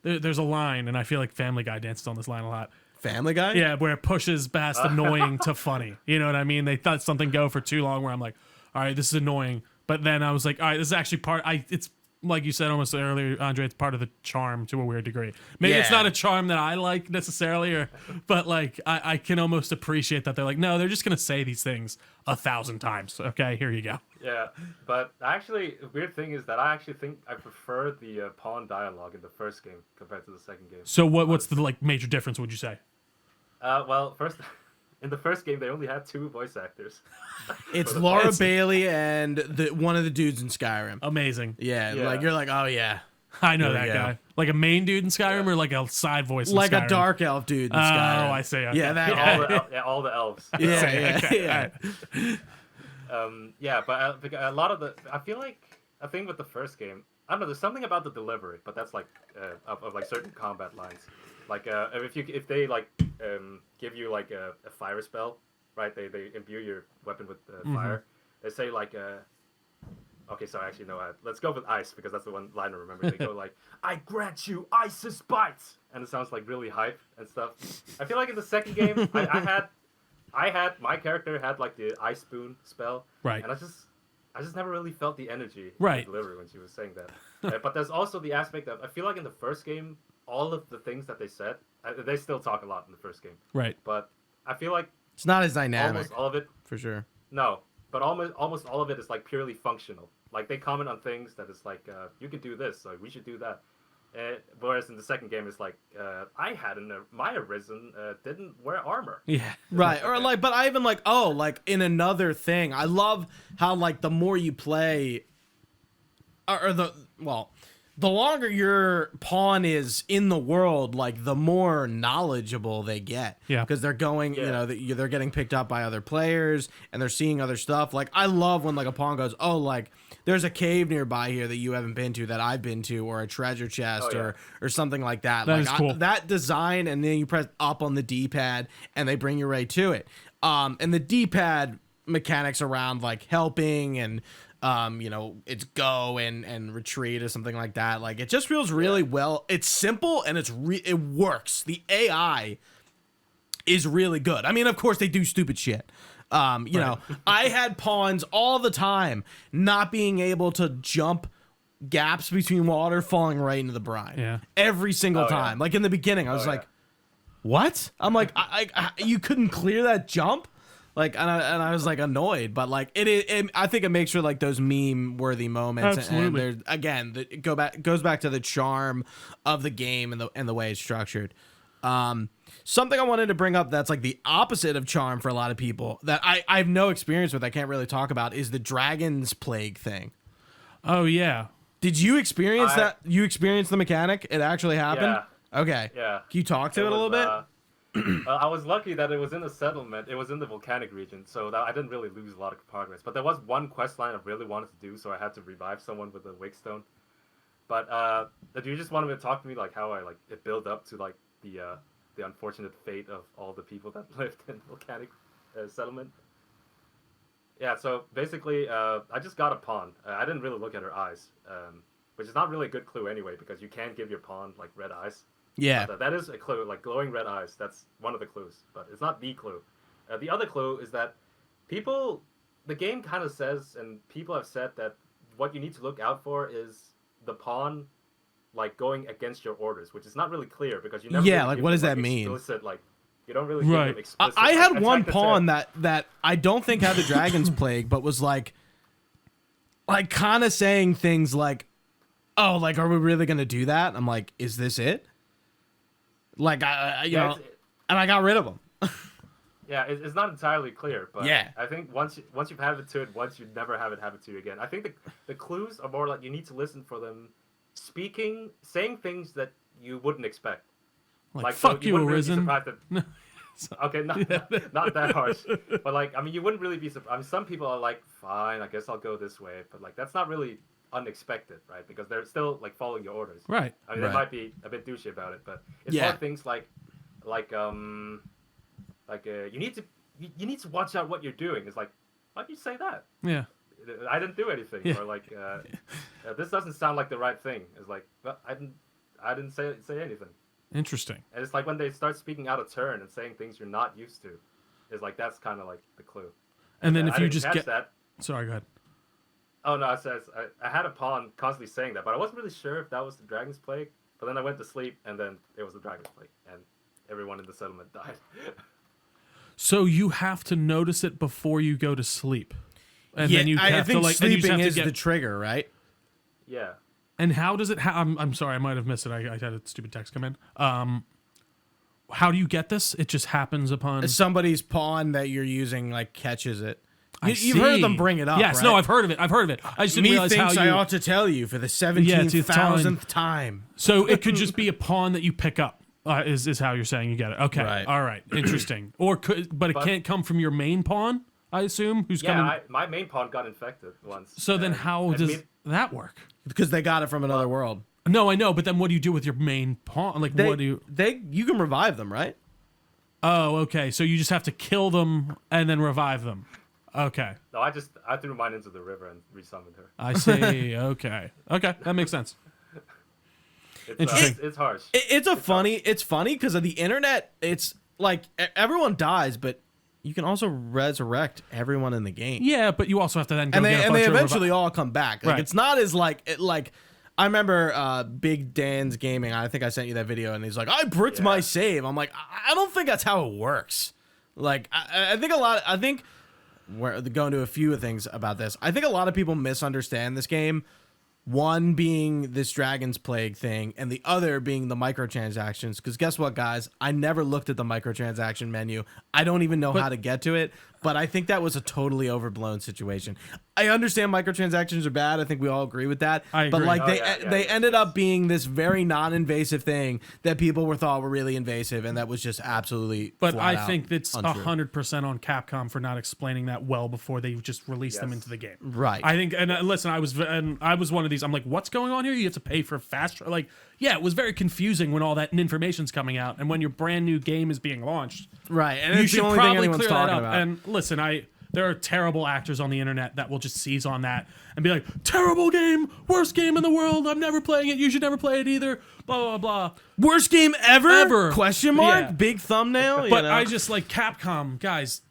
There's a line, and I feel like Family Guy dances on this line a lot. Family Guy? Yeah, where it pushes past annoying to funny. You know what I mean? They let something go for too long where I'm like, all right, this is annoying. But then I was like, all right, this is actually it's like you said almost earlier, Andre, it's part of the charm to a weird degree. Maybe it's not a charm that I like necessarily, but like I can almost appreciate that they're like, no, they're just going to say these things 1,000 times. Okay, here you go. Yeah, but actually, the weird thing is that I actually think I prefer the pawn dialogue in the first game compared to the second game. So what's the like major difference, would you say? Well, first, in the first game, they only had 2 voice actors. It's Laura Bailey and one of the dudes in Skyrim. Amazing. Yeah, like you're like, oh yeah. I know There that we go. guy. Like a main dude in Skyrim or like a side voice in Like Skyrim? a dark elf dude in Skyrim. Oh, I see. Okay. Yeah, that guy. all the elves. Yeah. Yeah, but a lot of I feel like a thing with the first game, I don't know, there's something about the delivery, but that's like of like certain combat lines. Like if they like give you like a fire spell, right? They imbue your weapon with fire. They say like okay, sorry, actually no. Let's go with ice because that's the one line I remember. They go like, "I grant you ice's bites," and it sounds like really hype and stuff. I feel like in the second game, I had my character had like the ice spoon spell, Right. And I just never really felt the energy Right. in the delivery when she was saying that. But there's also the aspect of I feel like in the first game, all of the things that they said, they still talk a lot in the first game. Right. But I feel like It's not as dynamic. almost all of it, For sure. no, but almost all of it is like purely functional. Like they comment on things that is like, you could do this, or we should do that. Whereas in the second game, it's like, I had my arisen didn't wear armor. Yeah. Right. Or like, but I even like, like in another thing, I love how like the more you play, the longer your pawn is in the world, like the more knowledgeable they get. Yeah. Because they're going, they're getting picked up by other players and they're seeing other stuff. Like I love when like a pawn goes, oh, like there's a cave nearby here that you haven't been to that I've been to, or a treasure chest or something like that. That like is cool. That design, and then you press up on the D-pad and they bring you right to it. And the D-pad mechanics around like helping and it's go and retreat or something like that. Like it just feels really well. It's simple and it works. The AI is really good. I mean, of course they do stupid shit. I had pawns all the time not being able to jump gaps between water, falling right into the brine. Yeah. Every single time. Like in the beginning, I was like, what? I'm like, I you couldn't clear that jump? Like, and I was like annoyed, but like I think it makes for like those meme worthy moments. Absolutely. And again, it goes back to the charm of the game and the way it's structured. Something I wanted to bring up that's like the opposite of charm for a lot of people that I have no experience with, I can't really talk about, is the Dragon's Plague thing. Oh yeah. Did you experience that? You experienced the mechanic? It actually happened? Yeah. Okay. Yeah. Can you talk to it a little bit? I was lucky that it was in a settlement. It was in the volcanic region, so that I didn't really lose a lot of progress. But there was one quest line I really wanted to do, so I had to revive someone with a wake stone. But do you just want to talk to me like how it built up to like the the unfortunate fate of all the people that lived in volcanic settlement. Yeah, so basically, I just got a pawn. I didn't really look at her eyes, which is not really a good clue anyway, because you can't give your pawn like red eyes. Yeah. But, that is a clue, like glowing red eyes. That's one of the clues, but it's not the clue. The other clue is that the game kind of says, and people have said that what you need to look out for is the pawn, like going against your orders, which is not really clear because you never. Yeah, really like give what does them, that like, mean? explicit, like you don't really give Right. them explicit. I had like, one attack pawn said, that I don't think had the Dragon's Plague, but was like kind of saying things like, "Oh, like, are we really gonna do that?" I'm like, "Is this it?" Like, you know, and I got rid of them. Yeah, it's not entirely clear, but Yeah. I think once you've happened to it once, you never have it happen to you again. I think the clues are more like you need to listen for them saying things that you wouldn't expect. Like fuck you, wouldn't really be Arisen. surprised that- Okay, not that harsh, but like I mean, you wouldn't really be surprised. I mean, some people are like, fine, I guess I'll go this way, but like that's not really unexpected, right? Because they're still like following your orders. Right. I mean, Right. they might be a bit douchey about it, but it's Yeah. more things like you need to watch out what you're doing. It's like, why'd you say that? Yeah. I didn't do anything, Yeah. or like this doesn't sound like the right thing. It's like, well, I didn't say anything. Interesting. And it's like when they start speaking out of turn and saying things you're not used to, it's like that's kind of like the clue. And then I if you didn't just catch get that. sorry, go ahead. Oh no, I had a pawn constantly saying that, but I wasn't really sure if that was the Dragon's Plague. But then I went to sleep, and then it was the Dragon's Plague, and everyone in the settlement died. So you have to notice it before you go to sleep. And Yeah, then you I have think to like and you just sleeping have to is get, the trigger, right? Yeah. And how does it I'm sorry, I might have missed it. I had a stupid text come in. How do you get this? It just happens upon Somebody's pawn that you're using like catches it. I You've heard see. them bring it up. Yes, right? no, I've heard of it. I just didn't realize how Methinks you I ought to tell you for the 17,000th time. So it could just be a pawn that you pick up. Is how you're saying you get it. Okay. Right. All right. Interesting. But it can't come from your main pawn, I assume, who's coming. Yeah, my main pawn got infected once. So then how and does that work? Because they got it from another world. No, I know, but then what do you do with your main pawn? Like, what do you... You can revive them, right? Oh, okay. So you just have to kill them and then revive them. Okay. No, I threw mine into the river and resummoned her. I see. Okay. Okay. That makes sense. Interesting. It's harsh. It's funny because of the internet. It's like everyone dies, but you can also resurrect everyone in the game. Yeah, but you also have to then go and get a they bunch of eventually all come back. Like Right. it's not as like I remember Big Dan's Gaming. I think I sent you that video, and he's like, "I bricked my save." I'm like, I don't think that's how it works. Like I think we're going to a few things about this. I think a lot of people misunderstand this game. One being this Dragon's Plague thing, and the other being the microtransactions. Because guess what, guys? I never looked at the microtransaction menu. I don't even know how to get to it. But I think that was a totally overblown situation. I understand microtransactions are bad. I think we all agree with that. I But agree. like Oh, they ended up being this very non-invasive thing that people thought were really invasive, and that was just absolutely. But flat I out think that's untrue. 100% on Capcom for not explaining that well before they just released them Yes. into the game. Right. I think, and listen, I was one of these. I'm like, what's going on here? You have to pay for like, yeah, it was very confusing when all that information's coming out, and when your brand new game is being launched, Right, and you it's should the only thing probably anyone's clear that talking up. about. And listen, there are terrible actors on the internet that will just seize on that and be like, terrible game, worst game in the world. I'm never playing it. You should never play it either. Blah blah blah. Worst game ever? Ever. Question mark? Yeah. Big thumbnail? But I just like Capcom, guys.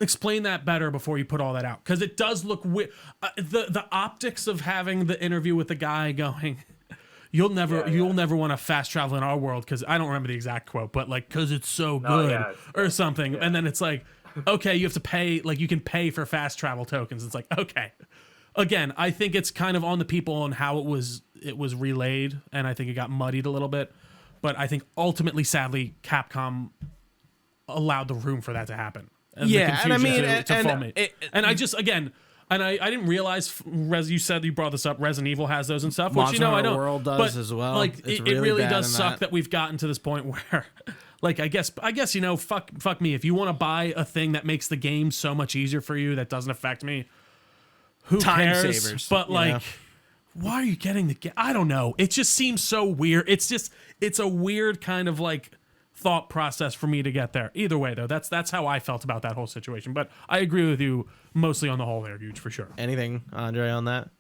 Explain that better before you put all that out, because it does look weird. The optics of having the interview with the guy going, you'll never want to fast travel in our world, because I don't remember the exact quote, but like, because it's so good or something. And then it's like, okay, you have to pay, like you can pay for fast travel tokens. It's like, okay. Again, I think it's kind of on the people on how it was relayed, and I think it got muddied a little bit. But I think ultimately, sadly, Capcom allowed the room for that to happen. And the Yeah, and I confusion mean, to and foment. And I just, again, and I didn't realize, you said you brought this up, Resident Evil has those and stuff, which, Monster I Hunter don't. World does but, as well. Like, It's it really bad does in suck that we've gotten to this point where, like, I guess, fuck me. If you want to buy a thing that makes the game so much easier for you that doesn't affect me, who Time cares? savers, But, you like, know? why are you getting the? I don't know. It just seems so weird. It's a weird kind of like thought process for me to get there. Either way, though, that's how I felt about that whole situation. But I agree with you mostly on the whole there, Huge, for sure. Anything, Andre, on that?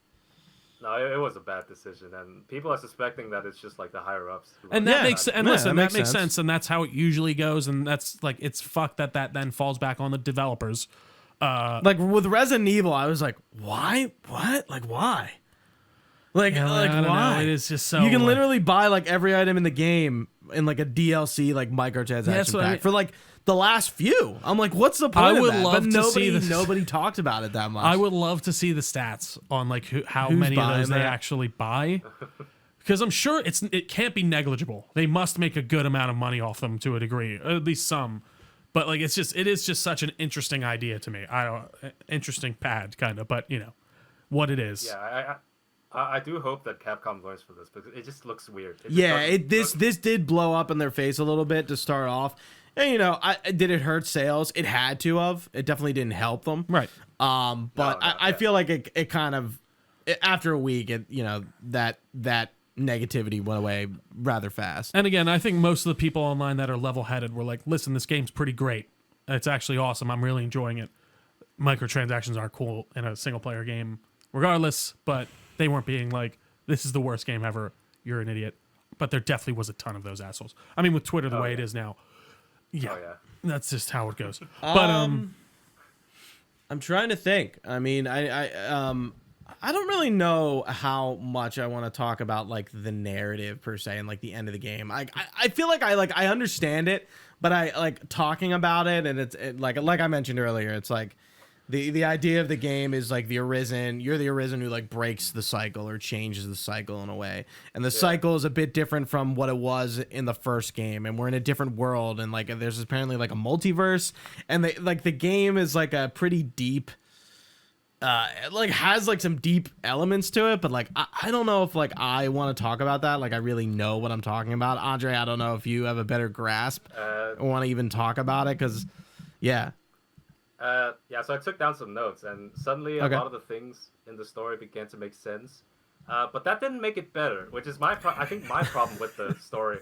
No, it was a bad decision, and people are suspecting that it's just like the higher ups. And that makes and listen, that that makes makes sense, and that's how it usually goes. And that's like it's fucked that then falls back on the developers. Like with Resident Evil, I was like, why? What? Like why? Like I don't why? know. It is just so you can literally buy like every item in the game in like a DLC like microtransaction pack for like the last few. I'm like, what's the point I of would that? love But to see this. nobody talked about it that much. I would love to see the stats on like how Who's many of buying those they that? actually buy, because I'm sure it can't be negligible. They must make a good amount of money off them to a degree, or at least some. But like it is just such an interesting idea to me. Interesting pad kind of, but you know what it is. Yeah, I do hope that Capcom learns from this because it just looks weird. This did blow up in their face a little bit to start off. And, you know, did it hurt sales? It had to have. It definitely didn't help them. Right. But I feel like it kind of after a week, that negativity went away rather fast. And again, I think most of the people online that are level-headed were like, listen, this game's pretty great. It's actually awesome. I'm really enjoying it. Microtransactions are cool in a single-player game regardless, but they weren't being like, this is the worst game ever. You're an idiot. But there definitely was a ton of those assholes. I mean, with Twitter the way it is now, that's just how it goes. But I'm trying to think. I mean, I don't really know how much I want to talk about like the narrative per se and like the end of the game. I feel like I understand it, but I like talking about it, and it's like I mentioned earlier, it's like the idea of the game is like the Arisen. You're the Arisen who like breaks the cycle or changes the cycle in a way, and the cycle is a bit different from what it was in the first game, and we're in a different world, and like there's apparently like a multiverse, and the game is like a pretty deep. It like has like some deep elements to it, but like I don't know if like I want to talk about that. Like I really know what I'm talking about. Andre, I don't know if you have a better grasp or want to even talk about it, because so I took down some notes, and suddenly a lot of the things in the story began to make sense. But that didn't make it better, which is I think my problem with the story.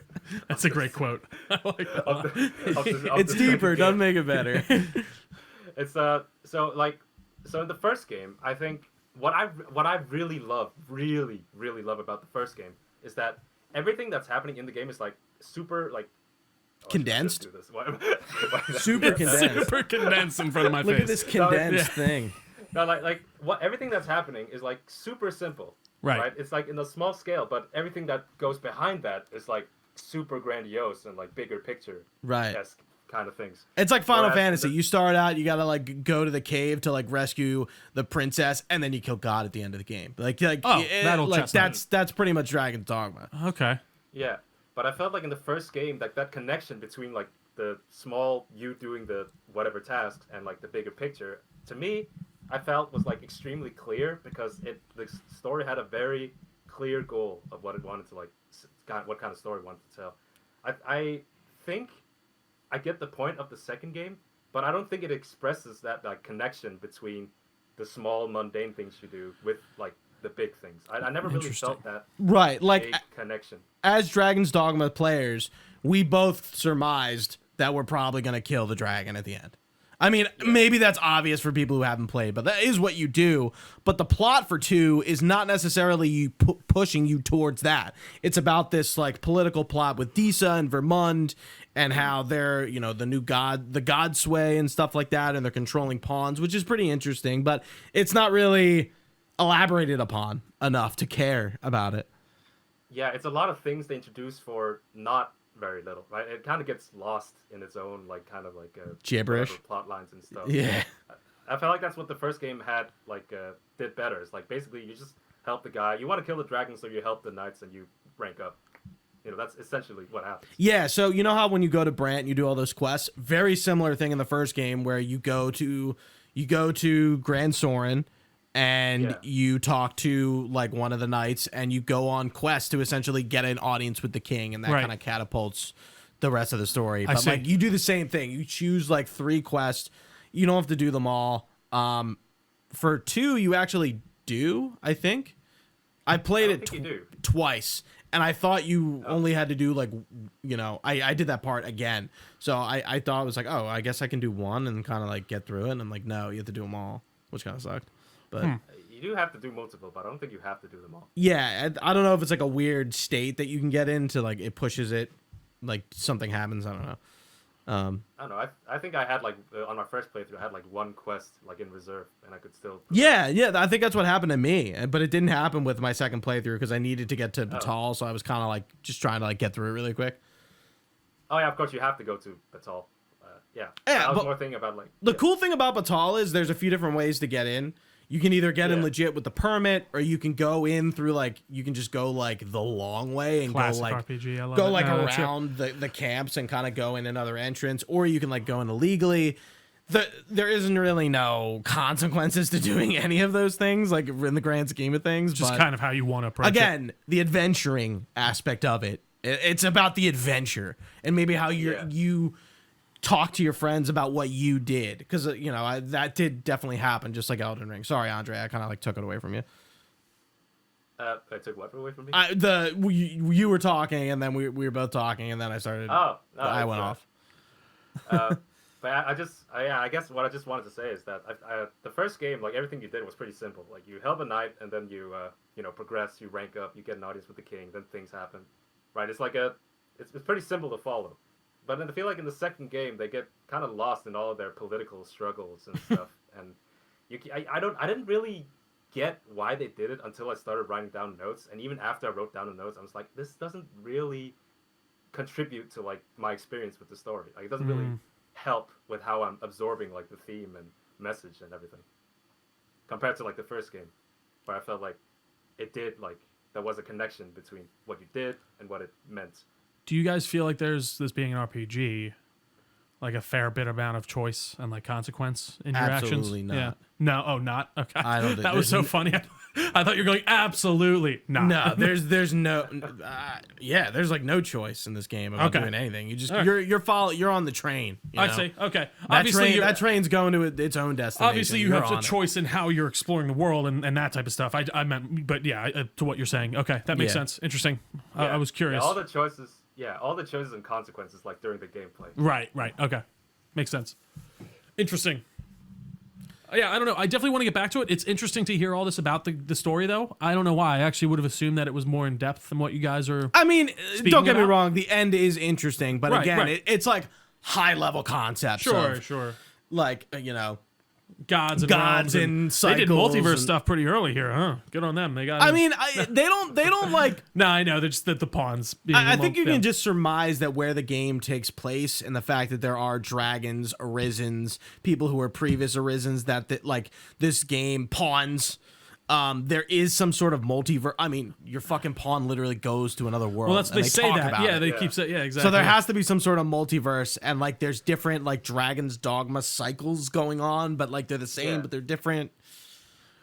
That's a great quote. I like that. it's deeper. Doesn't make it better. It's so in the first game, I think what I really love about the first game is that everything that's happening in the game is like super like condensed. Super condensed. Super condensed in front of my face. Look at this condensed thing. No, like what everything that's happening is like super simple. Right. It's like in a small scale, but everything that goes behind that is like super grandiose and like bigger picture. Right. Kind of things. It's like Final Fantasy. You start out, you gotta like go to the cave to like rescue the princess, and then you kill God at the end of the game. That's pretty much Dragon's Dogma. Okay. Yeah, but I felt like in the first game, like that connection between like the small you doing the whatever tasks and like the bigger picture, to me, I felt was like extremely clear, because the story had a very clear goal of what it wanted to like, what kind of story it wanted to tell. I think I get the point of the second game, but I don't think it expresses that like connection between the small mundane things you do with like the big things. I never really felt that connection. As Dragon's Dogma players, we both surmised that we're probably gonna kill the dragon at the end. I mean, maybe that's obvious for people who haven't played, but that is what you do. But the plot for 2 is not necessarily you pushing you towards that. It's about this like political plot with Disa and Vermund, and how they're, the new god, the god sway and stuff like that, and they're controlling pawns, which is pretty interesting, but it's not really elaborated upon enough to care about it. Yeah, it's a lot of things they introduce for not very little, right? It kind of gets lost in its own like kind of like gibberish plot lines and stuff. Yeah, I felt like that's what the first game had like did better. It's like basically you just help the guy. You want to kill the dragon, so you help the knights and you rank up. That's essentially what happens. Yeah, so you know how when you go to Brant, you do all those quests? Very similar thing in the first game, where you go to Grand Soren, and you talk to like one of the knights, and you go on quest to essentially get an audience with the king, and that kind of catapults the rest of the story. But like you do the same thing. You choose like 3 quests. You don't have to do them all. For 2, you actually do, I think. I played I it think you do. twice, and I thought you only had to do like, I did that part again. So I thought it was like, oh, I guess I can do one and kind of like get through it. And I'm like, no, you have to do them all, which kind of sucked. But You do have to do multiple, but I don't think you have to do them all. yeah, I don't know if it's like a weird state that you can get into, like it pushes it, like something happens. I don't know. I don't know. I think I had like on my first playthrough, I had like one quest like in reserve, and I could still. Yeah, I think that's what happened to me, but it didn't happen with my second playthrough because I needed to get to Batal, so I was kind of like just trying to like get through it really quick. Oh yeah, of course you have to go to Batal. Yeah, Yeah, I was but more thinking about like the cool thing about Batal is there's a few different ways to get in. You can either get in Yeah. legit with the permit, or you can go in through like you can just go like the long way and Classic go like RPG. I love go it. like No, that's it. around the camps and kind of go in another entrance, or you can like go in illegally. There isn't really no consequences to doing any of those things, like in the grand scheme of things. Just but kind of how you want to approach it. again, the adventuring aspect of it. It's about the adventure and maybe how you talk to your friends about what you did, because that did definitely happen, just like Elden Ring. Sorry, Andre, I kind of like took it away from you. I took what away from me? You were talking, and then we were both talking, and then I started. Oh, no, I went off. But I guess what I just wanted to say is that the first game, like everything you did was pretty simple. Like you held a knight, and then you progress, you rank up, you get an audience with the king, then things happen, right? It's like it's pretty simple to follow. But then I feel like in the second game they get kind of lost in all of their political struggles and stuff, and I didn't really get why they did it until I started writing down notes, and even after I wrote down the notes, I was like, this doesn't really contribute to like my experience with the story. Like it doesn't really help with how I'm absorbing like the theme and message and everything, compared to like the first game, where I felt like it did, like there was a connection between what you did and what it meant. Do you guys feel like there's, this being an RPG, like a fair bit amount of choice and like consequence in your actions? Absolutely not. Yeah. No. Oh, not. Okay. I don't think that was so funny. I thought you were going absolutely not. No, there's no, there's like no choice in this game about doing anything. You just you're on the train. I see. Okay. That train's going to its own destination. Obviously, you have a choice in how you're exploring the world and that type of stuff. I meant, but yeah, to what you're saying. Okay, that makes sense. Interesting. I was curious. Yeah, all the choices and consequences like during the gameplay. Right. Okay, makes sense. Interesting. Yeah, I don't know. I definitely want to get back to it. It's interesting to hear all this about the story, though. I don't know why. I actually would have assumed that it was more in depth than what you guys are. I mean, don't get me about. wrong. The end is interesting, but again, right. It's like high level concepts. Sure. Like Gods and and cycles. They did multiverse and stuff pretty early here, huh? Good on them. They got. I mean, they don't like. No, I know. They're just the pawns. I think you can just surmise that where the game takes place and the fact that there are dragons, arisens, people who are previous arisens, that like this game pawns. There is some sort of multiverse. I mean, your fucking pawn literally goes to another world. Well, they say that. Yeah, they Yeah. keep saying. Yeah, exactly. So there has to be some sort of multiverse, and like there's different like Dragon's Dogma cycles going on, but like they're the same, but they're different.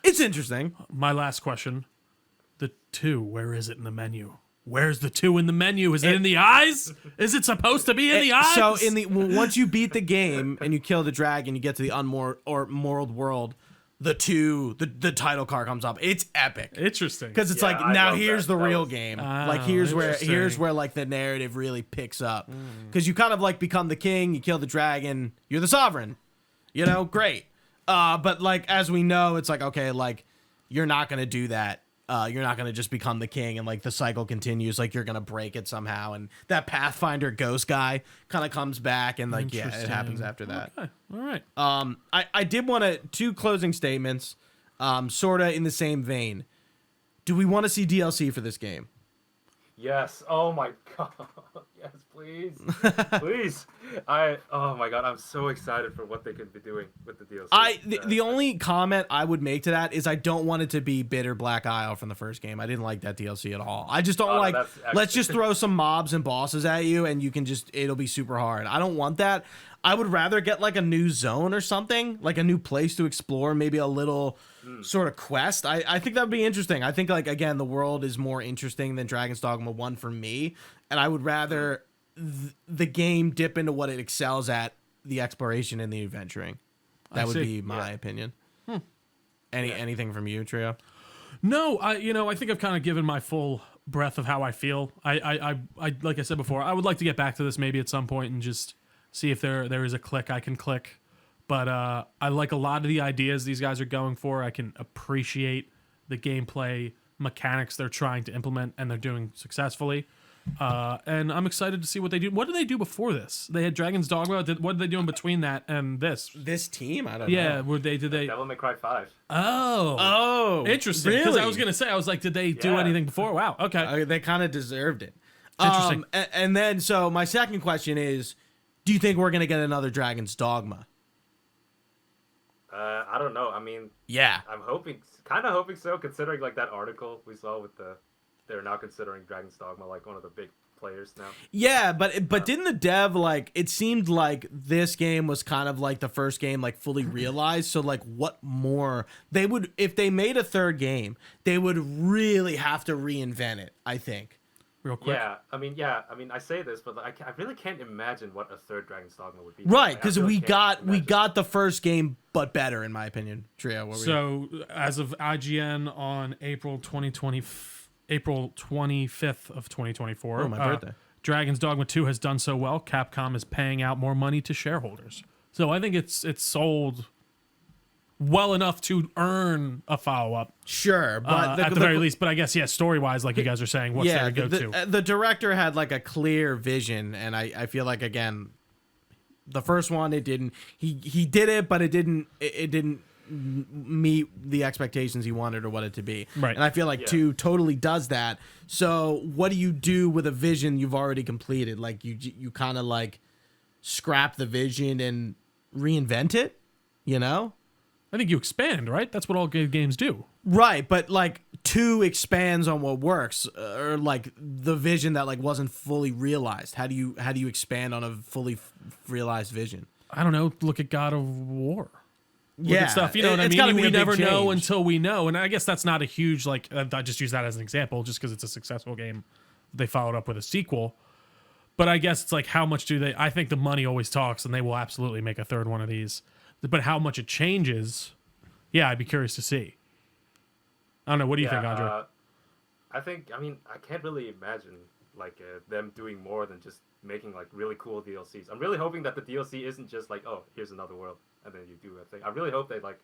It's interesting. My last question: the 2, where is it in the menu? Where's the 2 in the menu? Is it in the eyes? Is it supposed to be in the eyes? So once you beat the game and you kill the dragon, you get to the unmoored world. The title card comes up. It's epic. Interesting. Because it's Yeah, like, I now love here's that. the That real was- game. Oh, Like here's interesting. where like the narrative really picks up. Because you kind of like become the king, you kill the dragon, you're the sovereign. Great. But like as we know, it's like, okay, like you're not gonna do that. You're not gonna just become the king and like the cycle continues. Like you're gonna break it somehow. And that Pathfinder ghost guy kind of comes back and like it happens after that. Okay. All right. I did want to 2 closing statements, sorta in the same vein. Do we want to see DLC for this game? Yes. Oh my god. Yes, please. Please. Oh my god, I'm so excited for what they could be doing with the DLC. The only comment I would make to that is I don't want it to be Bitter Black Isle from the first game. I didn't like that DLC at all. I just don't no, that's actually- let's just throw some mobs and bosses at you and you can it'll be super hard. I don't want that. I would rather get like a new zone or something, like a new place to explore, maybe a little sort of quest. I think that would be interesting. I think like, again, the world is more interesting than Dragon's Dogma 1 for me. And I would rather the game dip into what it excels at, the exploration and the adventuring. That would be my opinion. Anything from you, Trio? No, I think I've kind of given my full breadth of how I feel. I like I said before, I would like to get back to this maybe at some point and just see if there is a click I can click. But I like a lot of the ideas these guys are going for. I can appreciate the gameplay mechanics they're trying to implement, and they're doing successfully. And I'm excited to see what they do. What did they do before this? They had Dragon's Dogma. What did they do in between that and this? This team, I don't know. Yeah, did they? Devil May Cry 5. Oh, interesting. Because I was gonna say, I was like, did they do anything before? Wow. Okay. They kind of deserved it. Interesting. And then, so my second question is, do you think we're gonna get another Dragon's Dogma? I don't know. I mean, Yeah. I'm kind of hoping so, considering like that article we saw with they're now considering Dragon's Dogma like one of the big players now. Yeah, but didn't the dev it seemed like this game was kind of like the first game like fully realized, so like what more they would, if they made a third game, they would really have to reinvent it, I think. Real quick. Yeah, I mean, I say this, but I really can't imagine what a third Dragon's Dogma would be. Right, Like, because I really we can't got the first game, but better in my opinion. Trio, what were you? So as of IGN on April 25th of 2024. Oh, my birthday. Dragon's Dogma 2 has done so well, Capcom is paying out more money to shareholders. So I think it's sold well enough to earn a follow-up. Sure, but at the very least. But I guess, story-wise, like you guys are saying, what's there to go to? The director had like a clear vision, and I feel like, again, the first one, it didn't. He did it, but it didn't meet the expectations he wanted or what it to be. Right. And I feel like 2 totally does that. So what do you do with a vision you've already completed? Like you kind of like scrap the vision and reinvent it, you know? I think you expand, right? That's what all good games do. Right, but like 2 expands on what works, or like the vision that like wasn't fully realized. How do you expand on a fully realized vision? I don't know. Look at God of War. Look at stuff, you know what I it's gotta mean? be a We big never know change. until we know, and I guess that's not a huge I just use that as an example, just because it's a successful game. They followed up with a sequel, but I guess it's like how much do they? I think the money always talks, and they will absolutely make a third one of these. But how much it changes? Yeah, I'd be curious to see. I don't know. What do you think, André? I can't really imagine them doing more than just making like really cool DLCs. I'm really hoping that the DLC isn't just like, oh, here's another world, and then you do a thing. I really hope they like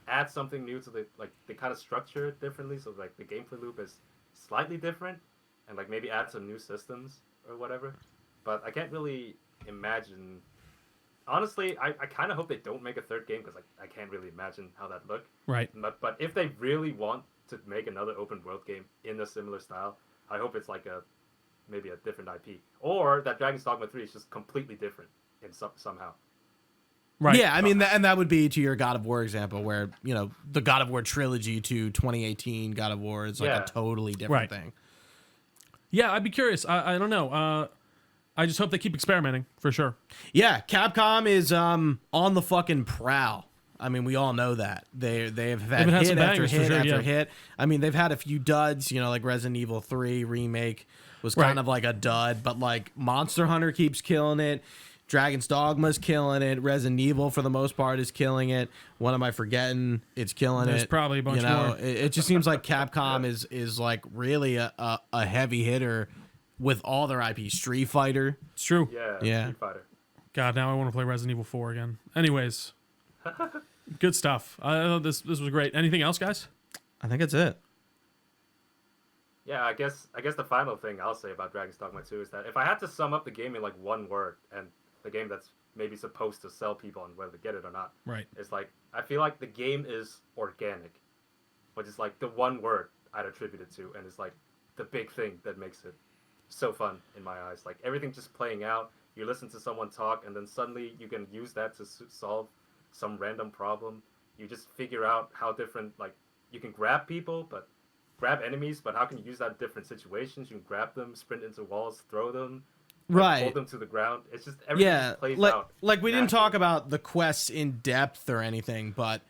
add something new, so they kind of structure it differently, so like the gameplay loop is slightly different, and like maybe add some new systems or whatever. But I can't really imagine. Honestly, I kind of hope they don't make a third game, because I can't really imagine how that look. Right. But if they really want to make another open world game in a similar style, I hope it's like maybe a different IP, or that Dragon's Dogma 3 is just completely different in somehow. Right. Yeah, I mean, and that would be to your God of War example, where the God of War trilogy to 2018 God of War is like a totally different thing. Yeah, I'd be curious. I don't know. I just hope they keep experimenting, for sure. Yeah, Capcom is on the fucking prowl. I mean, we all know that. They've had hit after hit after hit. I mean, they've had a few duds, like Resident Evil 3 remake was kind of like a dud, but like Monster Hunter keeps killing it. Dragon's Dogma's killing it. Resident Evil, for the most part, is killing it. What am I forgetting? It's killing it. There's probably a bunch more. It just seems like Capcom is like really a heavy hitter with all their IP. Street Fighter. It's true. Yeah. Street Fighter. God, now I want to play Resident Evil 4 again. Anyways, good stuff. This was great. Anything else, guys? I think that's it. Yeah, I guess the final thing I'll say about Dragon's Dogma 2 is that if I had to sum up the game in like one word, and the game that's maybe supposed to sell people on whether to get it or not, right? It's like I feel like the game is organic, which is like the one word I'd attribute it to, and it's like the big thing that makes it so fun in my eyes. Like everything just playing out. You listen to someone talk, and then suddenly you can use that to solve some random problem. You just figure out how different, like, you can grab people, but grab enemies, but how can you use that in different situations? You can grab them, sprint into walls, throw them, right, hold them to the ground. It's just everything just plays out. Like we didn't talk about the quests in depth or anything, but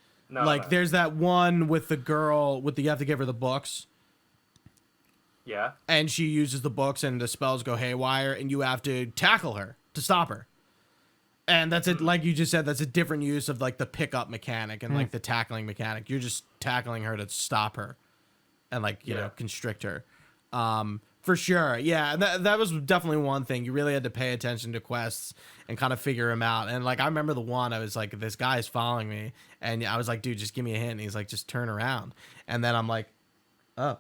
there's that one with the girl you have to give her the books. Yeah. And she uses the books, and the spells go haywire, and you have to tackle her to stop her. And that's it. Like you just said, that's a different use of like the pickup mechanic and like the tackling mechanic. You're just tackling her to stop her. and like you Yeah. know constrict her. For sure, yeah. That was definitely one thing. You really had to pay attention to quests and kind of figure them out. And like I remember the one I was like, this guy's following me, and I was like, dude, just give me a hint. And he's like, just turn around. And then I'm like, oh,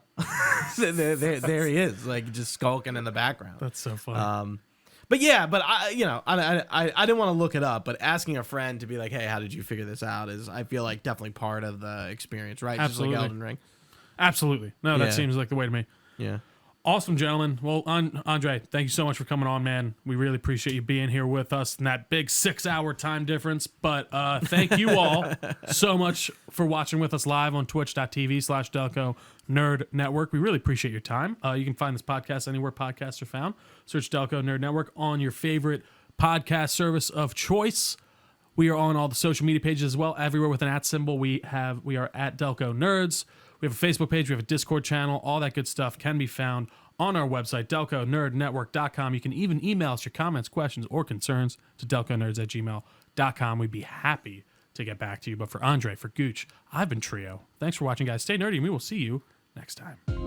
there he is, like just skulking in the background. That's so funny. But yeah, but I didn't want to look it up, but asking a friend to be like, hey, how did you figure this out is, I feel like, definitely part of the experience, right? Absolutely. Just like Elden Ring. Absolutely. No, Yeah. that seems like the way to me. Yeah. Awesome, gentlemen. Well, Andre, thank you so much for coming on, man. We really appreciate you being here with us in that big 6-hour time difference. But thank you all so much for watching with us live on twitch.tv/Delco Nerd Network. We really appreciate your time. You can find this podcast anywhere podcasts are found. Search Delco Nerd Network on your favorite podcast service of choice. We are on all the social media pages as well. Everywhere with an @ symbol, we are at Delco Nerds. We have a Facebook page, we have a Discord channel, all that good stuff can be found on our website, delconerdnetwork.com. You can even email us your comments, questions, or concerns to delconerds@gmail.com. We'd be happy to get back to you. But for Andre, for Gooch, I've been Trio. Thanks for watching, guys. Stay nerdy, and we will see you next time.